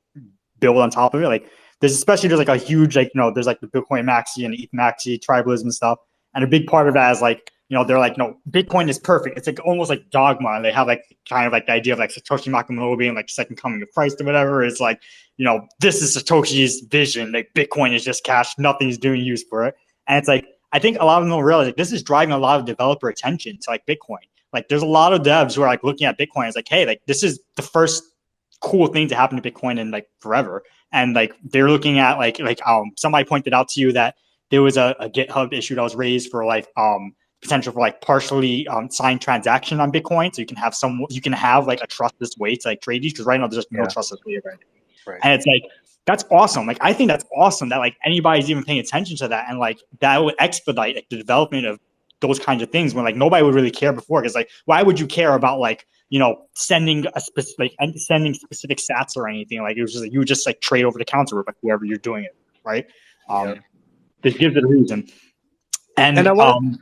build on top of it. Like there's like a huge like, you know, there's like the Bitcoin maxi and ETH maxi tribalism and stuff, and a big part of that is like, you know, they're like, no, Bitcoin is perfect. It's like almost like dogma. And they have like kind of like the idea of like Satoshi Nakomoto being like second coming of Christ or whatever. It's like, you know, this is Satoshi's vision. Like Bitcoin is just cash. Nothing's doing use for it. And it's like, I think a lot of them don't realize like this is driving a lot of developer attention to like Bitcoin. Like there's a lot of devs who are like looking at Bitcoin as like, hey, like this is the first cool thing to happen to Bitcoin in like forever. And like they're looking at like somebody pointed out to you that there was a GitHub issue that was raised for like potential for like partially signed transaction on Bitcoin, so you can have like a trustless way to like trade these, because right now there's just no trustless way of it. Right. And it's like that's awesome. Like I think that's awesome that like anybody's even paying attention to that, and like that would expedite like the development of those kinds of things when like nobody would really care before. Because like, why would you care about like, you know, sending sending specific sats or anything? Like, it was just like, you would just like trade over the counter with like whoever you're doing it, right? This gives it a reason. And I want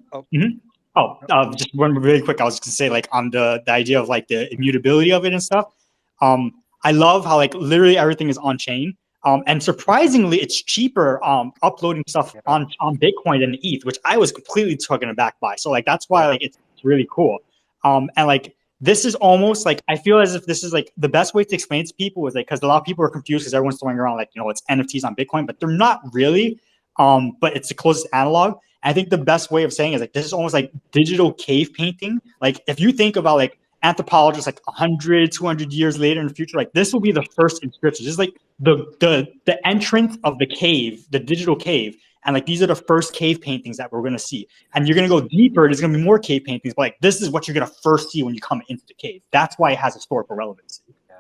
just one really quick. I was gonna say like on the idea of like the immutability of it and stuff. I love how like literally everything is on chain. And surprisingly, it's cheaper uploading stuff on Bitcoin than ETH, which I was completely taken aback by. So like that's why like it's really cool. And like this is almost like, I feel as if this is like the best way to explain it to people is like, because a lot of people are confused because everyone's throwing around like, you know, it's NFTs on Bitcoin, but they're not really. But it's the closest analog. I think the best way of saying is like this is almost like digital cave painting. Like if you think about like anthropologists like 100, 200 years later in the future, like this will be the first inscription. This is like the entrance of the cave, the digital cave. And like these are the first cave paintings that we're going to see. And you're going to go deeper. There's going to be more cave paintings. But like this is what you're going to first see when you come into the cave. That's why it has historical relevance. Yeah.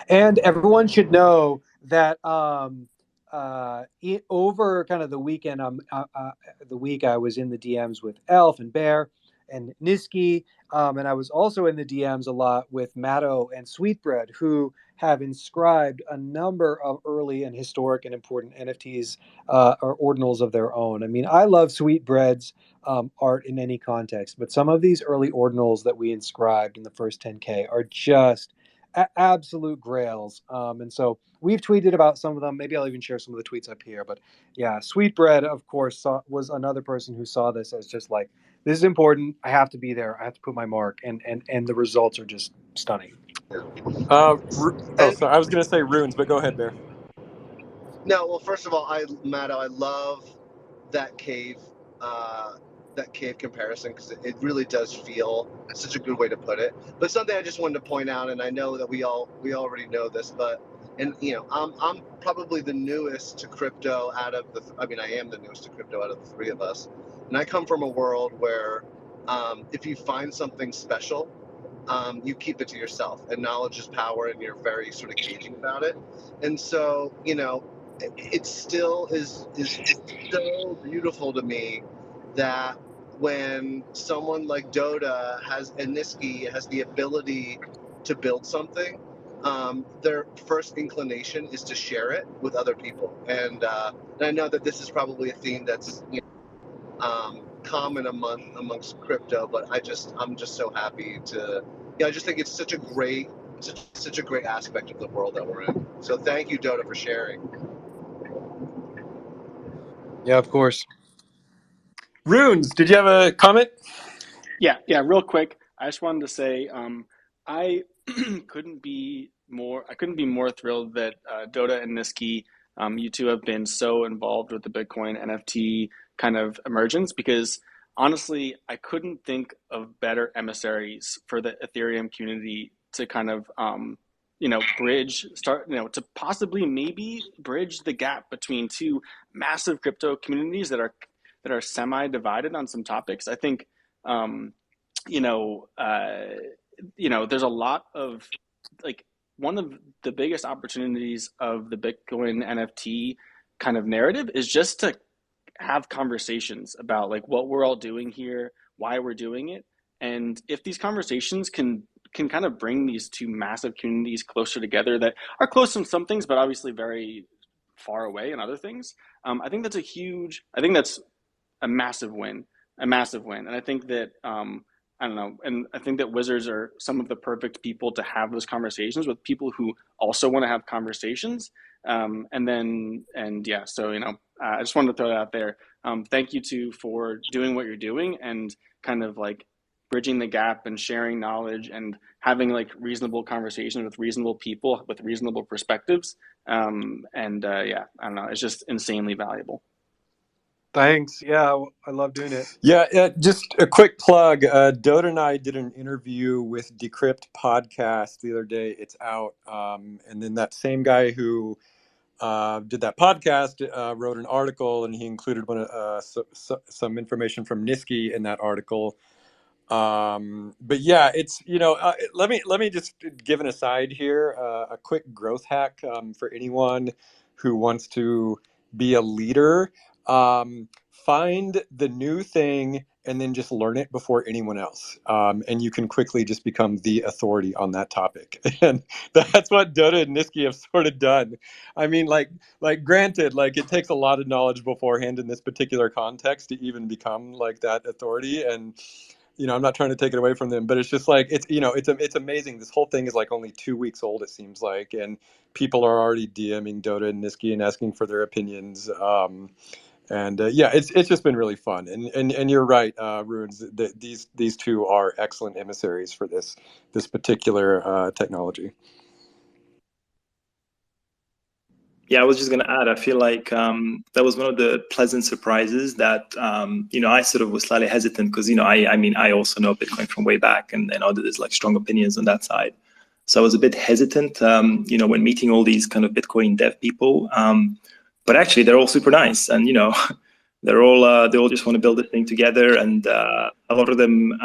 And everyone should know that over kind of the weekend, the week I was in the DMs with Elf and Bear and Niski, and I was also in the DMs a lot with Mado and Sweetbread, who have inscribed a number of early and historic and important NFTs or ordinals of their own. I mean, I love Sweetbread's art in any context, but some of these early ordinals that we inscribed in the first 10K are just absolute grails. And so we've tweeted about some of them. Maybe I'll even share some of the tweets up here. But yeah, Sweetbread, of course, was another person who saw this as just like, this is important. I have to be there. I have to put my mark. And the results are just stunning. Sorry. I was going to say runes, but go ahead, Bear. No, well, first of all, Mado, I love that cave comparison because it really does feel such a good way to put it. But something I just wanted to point out, and I know that we already know this, but you know, I'm probably the newest to crypto out of I am the newest to crypto out of the three of us, and I come from a world where if you find something special, you keep it to yourself, and knowledge is power, and you're very sort of caging about it. And so, you know, it still is so beautiful to me that when someone like Dotta and Niski has the ability to build something, their first inclination is to share it with other people. And I know that this is probably a theme that's common amongst crypto, but I'm just so happy to. I just think it's such a great aspect of the world that we're in. So thank you, Dotta, for sharing. Yeah, of course. Runes, did you have a comment? Yeah, real quick. I just wanted to say I couldn't be more thrilled that Dotta and Niski, you two have been so involved with the Bitcoin NFT kind of emergence, because honestly, I couldn't think of better emissaries for the Ethereum community to kind of to possibly maybe bridge the gap between two massive crypto communities that are semi-divided on some topics. I think there's a lot of like, one of the biggest opportunities of the Bitcoin NFT kind of narrative is just to have conversations about like what we're all doing here, why we're doing it. And if these conversations can kind of bring these two massive communities closer together that are close in some things, but obviously very far away in other things, I think that's a massive win. And I think that, I don't know, and I think that wizards are some of the perfect people to have those conversations with people who also want to have conversations. So, I just wanted to throw that out there. Thank you two for doing what you're doing and kind of like bridging the gap and sharing knowledge and having like reasonable conversations with reasonable people with reasonable perspectives. I don't know, it's just insanely valuable. Thanks. Yeah, I love doing it. Yeah, just a quick plug. Dotta and I did an interview with Decrypt podcast the other day. It's out. And then that same guy who did that podcast wrote an article, and he included some information from Niski in that article. But yeah, it's, let me just give an aside here, a quick growth hack for anyone who wants to be a leader. Find the new thing and then just learn it before anyone else. And you can quickly just become the authority on that topic. And that's what Dotta and Niski have sort of done. I mean, like granted, like it takes a lot of knowledge beforehand in this particular context to even become like that authority. And, you know, I'm not trying to take it away from them, but it's just like, it's, you know, it's amazing. This whole thing is like only 2 weeks old, it seems like. And people are already DMing Dotta and Niski and asking for their opinions. And yeah, it's just been really fun. And you're right, Runes. These two are excellent emissaries for this particular technology. Yeah, I was just going to add, I feel like that was one of the pleasant surprises that, you know, I sort of was slightly hesitant because, you know, I mean, I also know Bitcoin from way back and know that there's like strong opinions on that side. So I was a bit hesitant, you know, when meeting all these kind of Bitcoin dev people. But actually, they're all super nice. And, you know, they all just want to build this thing together. And a lot of them,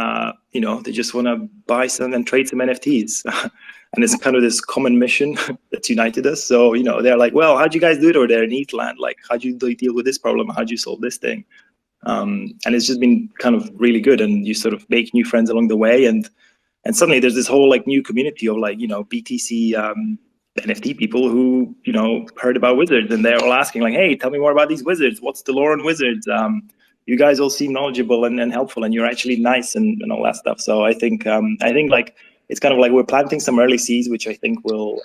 you know, they just want to buy some and trade some NFTs. And it's kind of this common mission that's united us. So, you know, they're like, well, how'd you guys do it over there in Eatland? Like, how'd you deal with this problem? How'd you solve this thing? And it's just been kind of really good. And you sort of make new friends along the way. And suddenly there's this whole like new community of like, you know, BTC NFT people who, you know, heard about wizards. And they're all asking like, hey, tell me more about these wizards. What's the lore on wizards? You guys all seem knowledgeable and helpful, and you're actually nice and all that stuff. So I think like, it's kind of like we're planting some early seeds, which I think will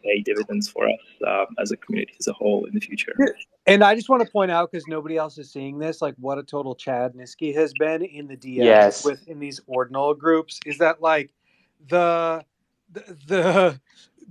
pay dividends for us as a community as a whole in the future. And I just want to point out, because nobody else is seeing this, like what a total Chad Niski has been in the DMs Yes. within these ordinal groups, is that like the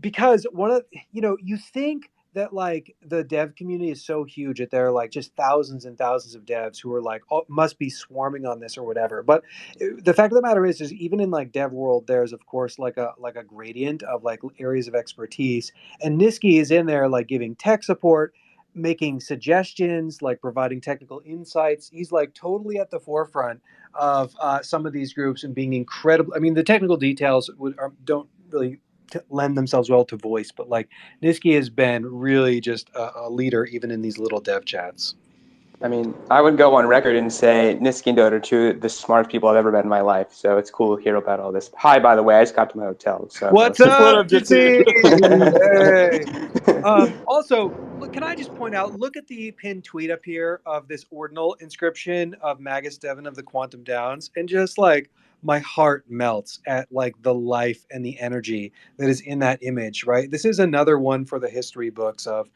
because one of, you know, you think that like the dev community is so huge that there are like just thousands and thousands of devs who are like, oh, must be swarming on this or whatever. But the fact of the matter is even in like dev world, there's of course like a gradient of like areas of expertise, and Niski is in there like giving tech support, making suggestions, like providing technical insights. He's like totally at the forefront of some of these groups and being incredible. I mean, the technical details don't really lend themselves well to voice, but like Niski has been really just a leader even in these little dev chats. I mean, I would go on record and say Niski and Dotta are two of the smartest people I've ever met in my life. So it's cool to hear about all this. Hi, by the way, I just got to my hotel. So what's up, Jitsi? Hey. Also, look, can I just point out, look at the pinned tweet up here of this ordinal inscription of Magus Devon of the Quantum Downs, and just like my heart melts at like the life and the energy that is in that image, right? This is another one for the history books of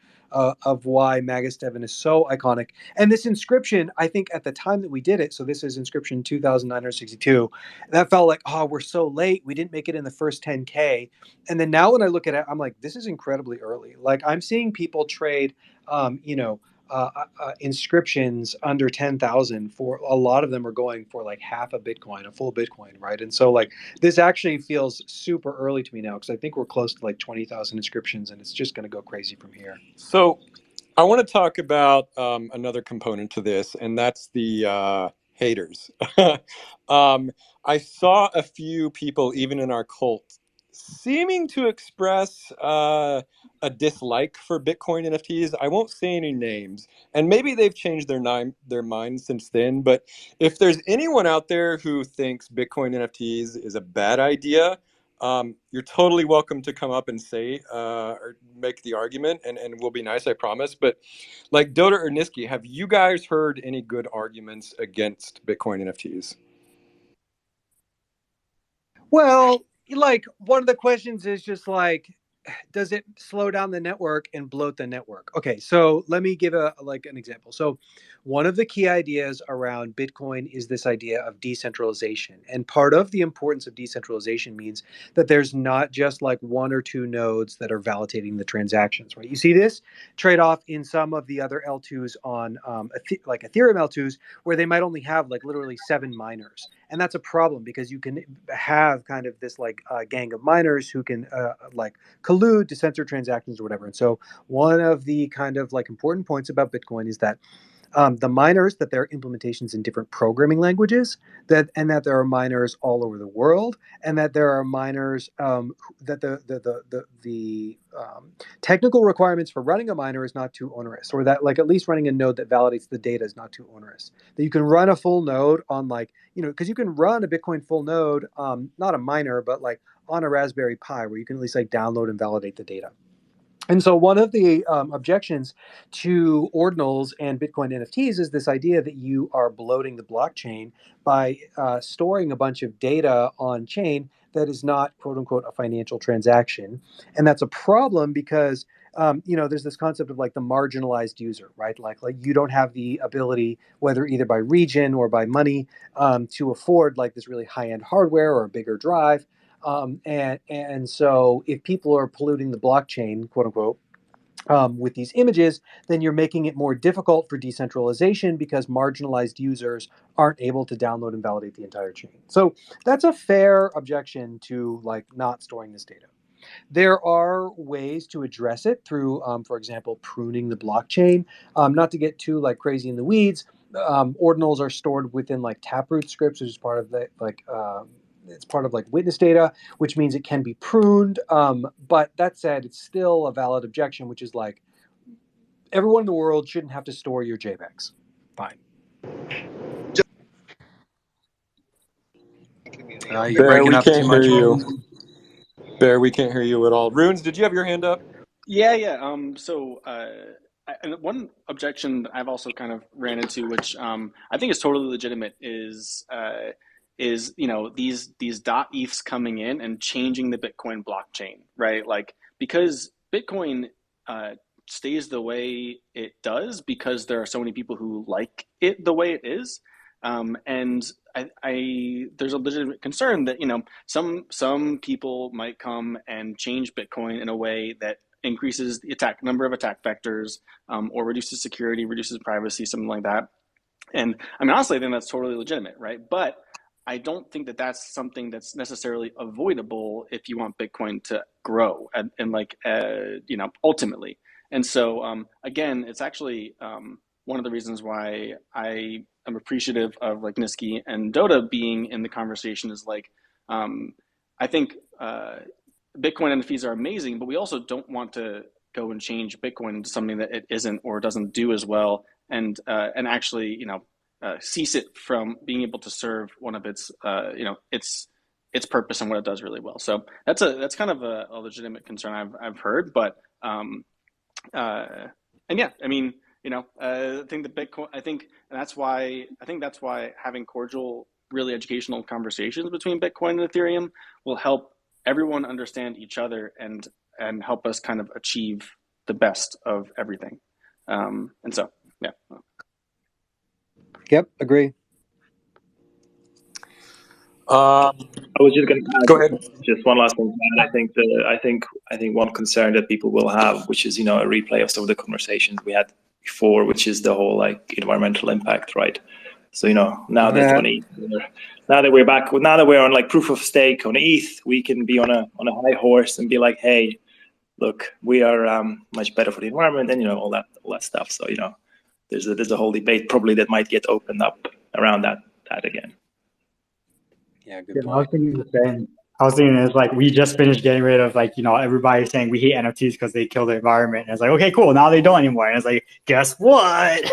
why Magus Devon is so iconic. And this inscription, I think at the time that we did it, so this is inscription 2962, that felt like, oh, we're so late. We didn't make it in the first 10K. And then now when I look at it, I'm like, this is incredibly early. Like I'm seeing people trade, you know, inscriptions under 10,000 for, a lot of them are going for like half a Bitcoin, a full Bitcoin, right? And so like this actually feels super early to me now, because I think we're close to like 20,000 inscriptions, and it's just going to go crazy from here. So I want to talk about another component to this, and that's the haters. I saw a few people, even in our cult, seeming to express a dislike for Bitcoin NFTs. I won't say any names, and maybe they've changed their minds since then. But if there's anyone out there who thinks Bitcoin NFTs is a bad idea, you're totally welcome to come up and say or make the argument, and we'll be nice, I promise. But like Dotta or Niski, have you guys heard any good arguments against Bitcoin NFTs? Well, like one of the questions is just like, does it slow down the network and bloat the network? Okay, so let me give an example. So one of the key ideas around Bitcoin is this idea of decentralization. And part of the importance of decentralization means that there's not just like one or two nodes that are validating the transactions, right? You see this trade-off in some of the other L2s on like Ethereum L2s, where they might only have like literally 7 miners. And that's a problem, because you can have kind of this like gang of miners who can like collude to censor transactions or whatever. And so one of the kind of like important points about Bitcoin is that The miners, that there are implementations in different programming languages, and that there are miners all over the world, and that there are miners that the technical requirements for running a miner is not too onerous, or that like at least running a node that validates the data is not too onerous. That you can run a full node on because you can run a Bitcoin full node, not a miner, but like on a Raspberry Pi, where you can at least like download and validate the data. And so one of the objections to ordinals and Bitcoin NFTs is this idea that you are bloating the blockchain by storing a bunch of data on chain that is not, quote unquote, a financial transaction. And that's a problem because there's this concept of like the marginalized user, right? Like you don't have the ability, whether either by region or by money, to afford like this really high-end hardware or a bigger drive. And so if people are polluting the blockchain, quote unquote, with these images, then you're making it more difficult for decentralization because marginalized users aren't able to download and validate the entire chain. So that's a fair objection to like not storing this data. There are ways to address it through, for example, pruning the blockchain. Not to get too like crazy in the weeds, ordinals are stored within like taproot scripts, which is part of the it's part of like witness data, which means it can be pruned. But that said, it's still a valid objection, which is like everyone in the world shouldn't have to store your JPEGs. Fine. You're breaking up too much. Bear, we can't hear you at all. Runes, did you have your hand up? Yeah. And one objection I've also kind of ran into, which I think is totally legitimate, is these .eths coming in and changing the Bitcoin blockchain, right? Like because Bitcoin stays the way it does because there are so many people who like it the way it is, and there's a legitimate concern that some people might come and change Bitcoin in a way that increases the number of attack vectors, or reduces security, reduces privacy, something like that. And I mean, honestly, I think that's totally legitimate, right? But I don't think that that's something that's necessarily avoidable if you want Bitcoin to grow and ultimately. And so again, it's actually one of the reasons why I am appreciative of like Niski and Dotta being in the conversation is like I think Bitcoin NFTs are amazing, but we also don't want to go and change Bitcoin into something that it isn't or doesn't do as well, and actually cease it from being able to serve one of its its purpose and what it does really well. So that's kind of a legitimate concern I've heard, but and yeah, I mean I think the Bitcoin and that's why having cordial, really educational conversations between Bitcoin and Ethereum will help everyone understand each other and help us kind of achieve the best of everything. And so, yeah. Yep, agree. I was just going to add go ahead. Just one last thing. I think one concern that people will have, which is a replay of some of the conversations we had before, which is the whole like environmental impact, right? So now that we're back, now that we're on like proof of stake on ETH, we can be on a high horse and be like, hey, look, we are much better for the environment, and all that stuff. So there's a whole debate probably that might get opened up around that again. Yeah, good point. I was thinking it's like we just finished getting rid of like everybody saying we hate NFTs because they kill the environment, and it's like okay, cool, now they don't anymore, and it's like guess what?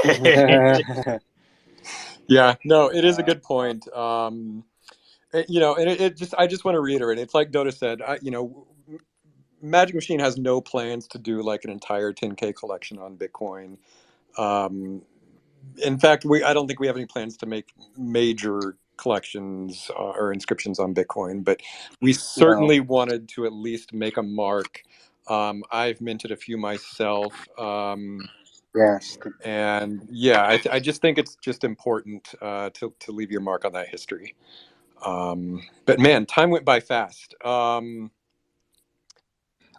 Yeah, no, it is a good point. And I just want to reiterate, it's like Dotta said, Magic Machine has no plans to do like an entire 10K collection on Bitcoin. In fact, I don't think we have any plans to make major collections or inscriptions on Bitcoin, but we certainly wanted to at least make a mark. I've minted a few myself. Yes. And yeah, I just think it's just important to leave your mark on that history. But man, time went by fast.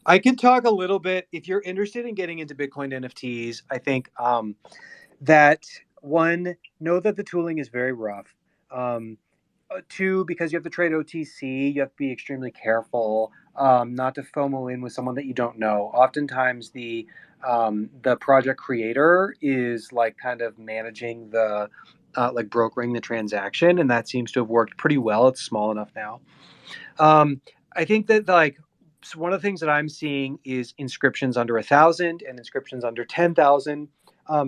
I can talk a little bit if you're interested in getting into Bitcoin NFTs. I think that one, know that the tooling is very rough. Two, because you have to trade OTC, you have to be extremely careful. not to FOMO in with someone that you don't know. Oftentimes, the project creator is like kind of managing the like brokering the transaction, and that seems to have worked pretty well. It's small enough now. I think that like so one of the things that I'm seeing is inscriptions under 1,000 and inscriptions under 10,000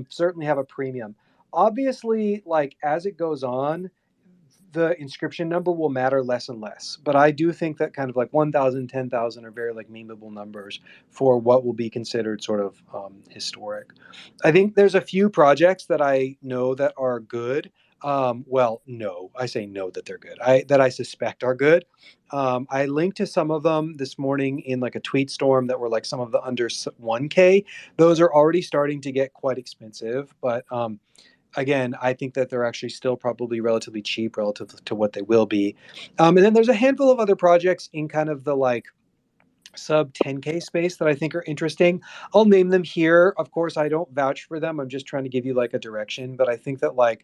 certainly have a premium. Obviously, like as it goes on, the inscription number will matter less and less. But I do think that kind of like 1,000, 10,000 are very like memeable numbers for what will be considered sort of historic. I think there's a few projects that I know that are good. Well, no, I say no that they're good. That I suspect are good. I linked to some of them this morning in like a tweet storm that were like some of the under 1K. Those are already starting to get quite expensive, but again, I think that they're actually still probably relatively cheap relative to what they will be. And then there's a handful of other projects in kind of the like sub 10K space that I think are interesting. I'll name them here. Of course, I don't vouch for them. I'm just trying to give you like a direction. But I think that like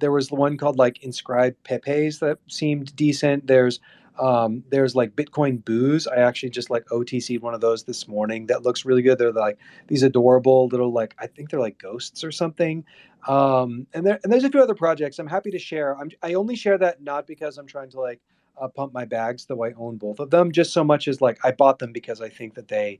there was one called like Inscribe Pepe's that seemed decent. There's like Bitcoin Booze. I actually just like OTC'd one of those this morning. That looks really good. They're like these adorable little like I think they're like ghosts or something. And there's a few other projects I'm happy to share. I only share that not because I'm trying to like pump my bags, though I own both of them, just so much as like I bought them because I think that they'll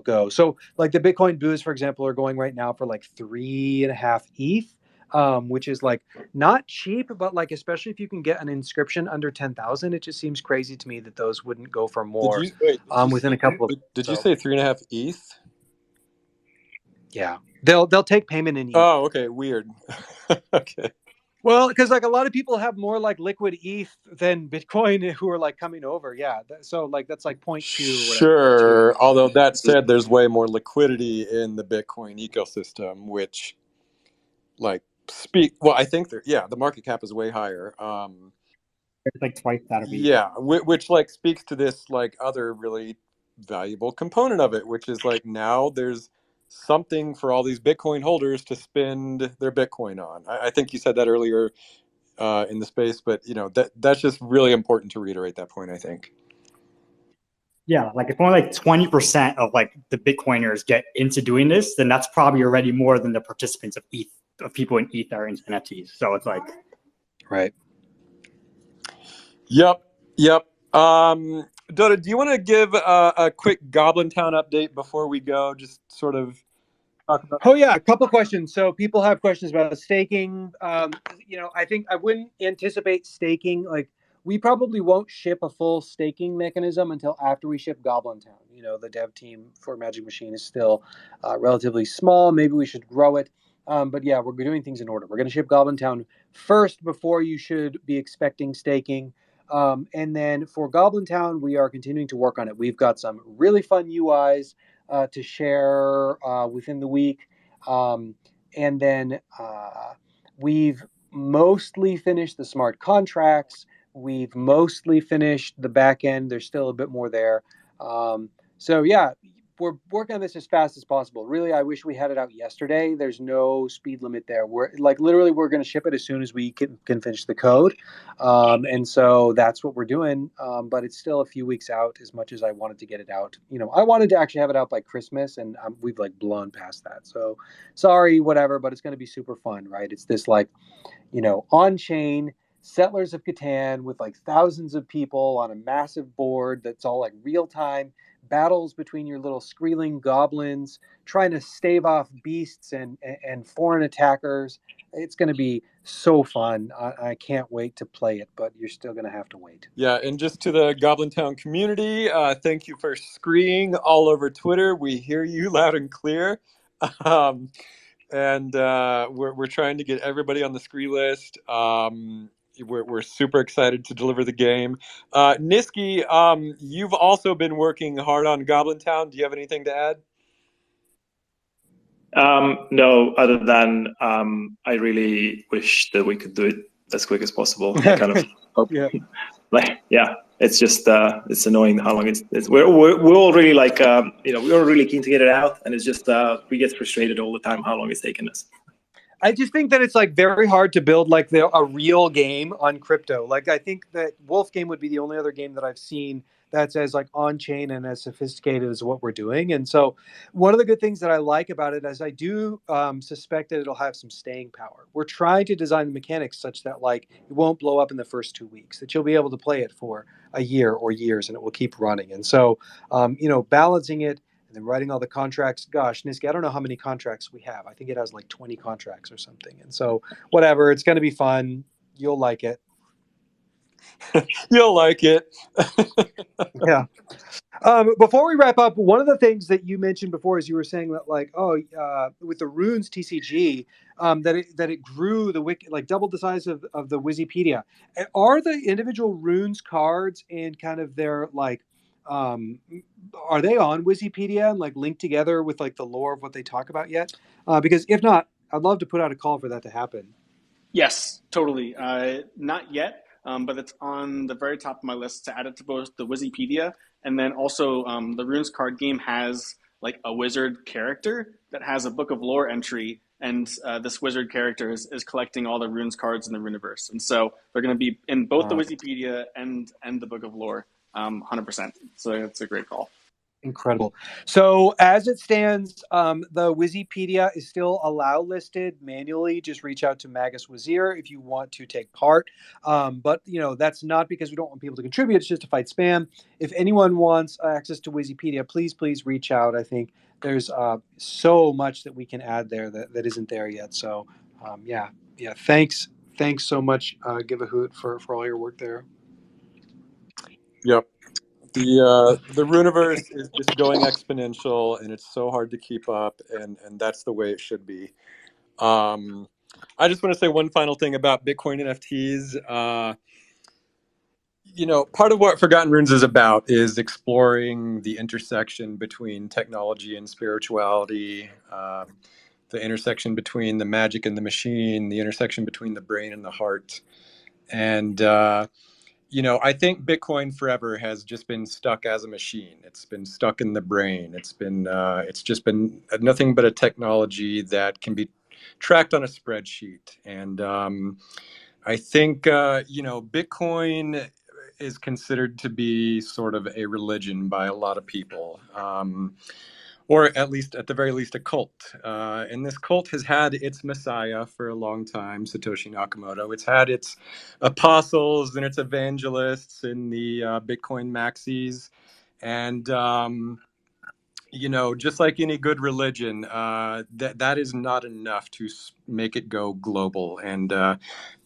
go. So like the Bitcoin Booze, for example, are going right now for like 3.5 ETH, which is like not cheap, but like especially if you can get an inscription under 10,000, it just seems crazy to me that those wouldn't go for more within a couple of. Did you say 3.5 ETH? Yeah, they'll take payment in ETH. Oh, okay, weird. Okay. Well, because like a lot of people have more like liquid ETH than Bitcoin who are like coming over. Yeah, so like that's like 0.2. Sure. Although that said, there's way more liquidity in the Bitcoin ecosystem, which like well, I think the market cap is way higher. It's like twice that of ETH. Yeah, which like speaks to this like other really valuable component of it, which is like now there's something for all these Bitcoin holders to spend their Bitcoin on. I think you said that earlier in the space, but you know that's just really important to reiterate that point, I think. Yeah, like if only like 20% of like the Bitcoiners get into doing this, then that's probably already more than the participants of ETH, of people in ETH are into NFTs. So it's like right. Yep. Dotta, do you want to give a quick Goblin Town update before we go? Just sort of talk about. Oh yeah, a couple questions. So people have questions about staking. I think I wouldn't anticipate staking. Like we probably won't ship a full staking mechanism until after we ship Goblin Town. You know, the dev team for Magic Machine is still relatively small. Maybe we should grow it. But yeah, we're doing things in order. We're going to ship Goblin Town first before you should be expecting staking. And then for Goblin Town, we are continuing to work on it. We've got some really fun UIs to share within the week. And then we've mostly finished the smart contracts. We've mostly finished the back end. There's still a bit more there. So yeah, we're working on this as fast as possible. Really, I wish we had it out yesterday. There's no speed limit there. We're like literally we're going to ship it as soon as we can finish the code, and so that's what we're doing. But it's still a few weeks out. As much as I wanted to get it out, I wanted to actually have it out by Christmas, and we've like blown past that. So sorry, whatever. But it's going to be super fun, right? It's this like, on chain Settlers of Catan with like thousands of people on a massive board that's all like real time. Battles between your little squealing goblins, trying to stave off beasts and foreign attackers. It's going to be so fun. I can't wait to play it, but you're still going to have to wait. Yeah, and just to the Goblin Town community, thank you for screeing all over Twitter. We hear you loud and clear. And we're trying to get everybody on the scree list. We're super excited to deliver the game. Niski, you've also been working hard on Goblin Town. Do you have anything to add? No, other than I really wish that we could do it as quick as possible. I kind of hope. Yeah, it's just it's annoying how long it's we're all really like we're all really keen to get it out, and it's just we get frustrated all the time how long it's taking us. I just think that it's like very hard to build like a real game on crypto. Like I think that Wolf Game would be the only other game that I've seen that's as like on chain and as sophisticated as what we're doing. And so one of the good things that I like about it is I do suspect that it'll have some staying power. We're trying to design the mechanics such that like it won't blow up in the first 2 weeks, that you'll be able to play it for a year or years and it will keep running. And so, balancing it and then writing all the contracts. Gosh, Niski, I don't know how many contracts we have. I think it has like 20 contracts or something. And so whatever, it's going to be fun. You'll like it. You'll like it. Yeah. Before we wrap up, one of the things that you mentioned before is you were saying that like, with the runes TCG, that it grew the wiki, like doubled the size of the Wikipedia. Are the individual runes cards and kind of their like, are they on Wikipedia and like linked together with like the lore of what they talk about yet? Because if not, I'd love to put out a call for that to happen. Yes, totally. Not yet, but it's on the very top of my list to add it to both the Wikipedia and then also the Runes card game has like a wizard character that has a book of lore entry, and this wizard character is collecting all the Runes cards in the Runiverse, and so they're going to be in both the Wikipedia and the book of lore, 100%. So it's a great call. Incredible. So as it stands, the Wikipedia is still allow listed manually. Just reach out to Magus Wazir if you want to take part. But that's not because we don't want people to contribute. It's just to fight spam. If anyone wants access to Wikipedia, please reach out. I think there's so much that we can add there that isn't there yet. So yeah. Thanks so much, GiveaHoot, for all your work there. Yep. The Runiverse is just going exponential, and it's so hard to keep up, and that's the way it should be. I just want to say one final thing about Bitcoin NFTs. Part of what Forgotten Runes is about is exploring the intersection between technology and spirituality, the intersection between the magic and the machine, the intersection between the brain and the heart, and I think Bitcoin forever has just been stuck as a machine. It's been stuck in the brain. It's just been nothing but a technology that can be tracked on a spreadsheet. And I think, Bitcoin is considered to be sort of a religion by a lot of people. Or at the very least, a cult. And this cult has had its messiah for a long time, Satoshi Nakamoto. It's had its apostles and its evangelists in the Bitcoin maxis. And, just like any good religion, that is not enough to make it go global and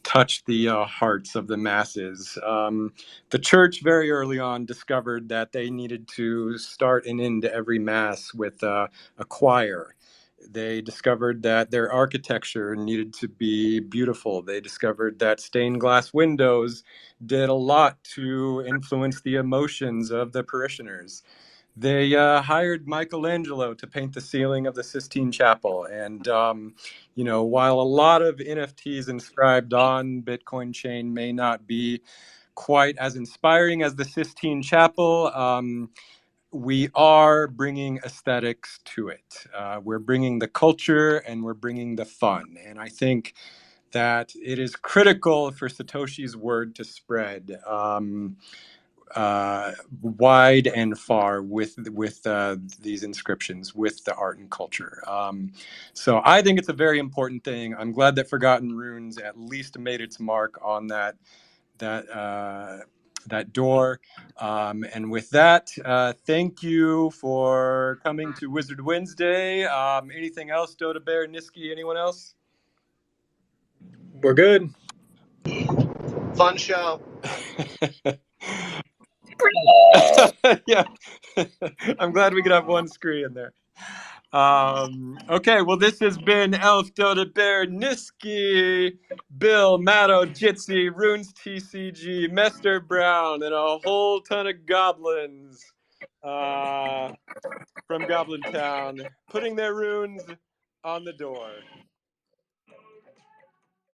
touch the hearts of the masses. The church very early on discovered that they needed to start and end every mass with a choir. They discovered that their architecture needed to be beautiful. They discovered that stained glass windows did a lot to influence the emotions of the parishioners. They hired Michelangelo to paint the ceiling of the Sistine Chapel. And, while a lot of NFTs inscribed on Bitcoin chain may not be quite as inspiring as the Sistine Chapel, we are bringing aesthetics to it. We're bringing the culture and we're bringing the fun. And I think that it is critical for Satoshi's word to spread wide and far with these inscriptions, with the art and culture. So I think it's a very important thing. I'm glad that Forgotten Runes at least made its mark on that door. And with that, thank you for coming to Wizard Wednesday. Anything else, Dotta Bear, Niski, anyone else? We're good. Fun show. Yeah. I'm glad we could have one screen in there. Okay, well, this has been Elf, Dotta Bear, Niski, Bill, Mado, Jitsi, Runes TCG, Mester Brown, and a whole ton of goblins from Goblin Town putting their runes on the door.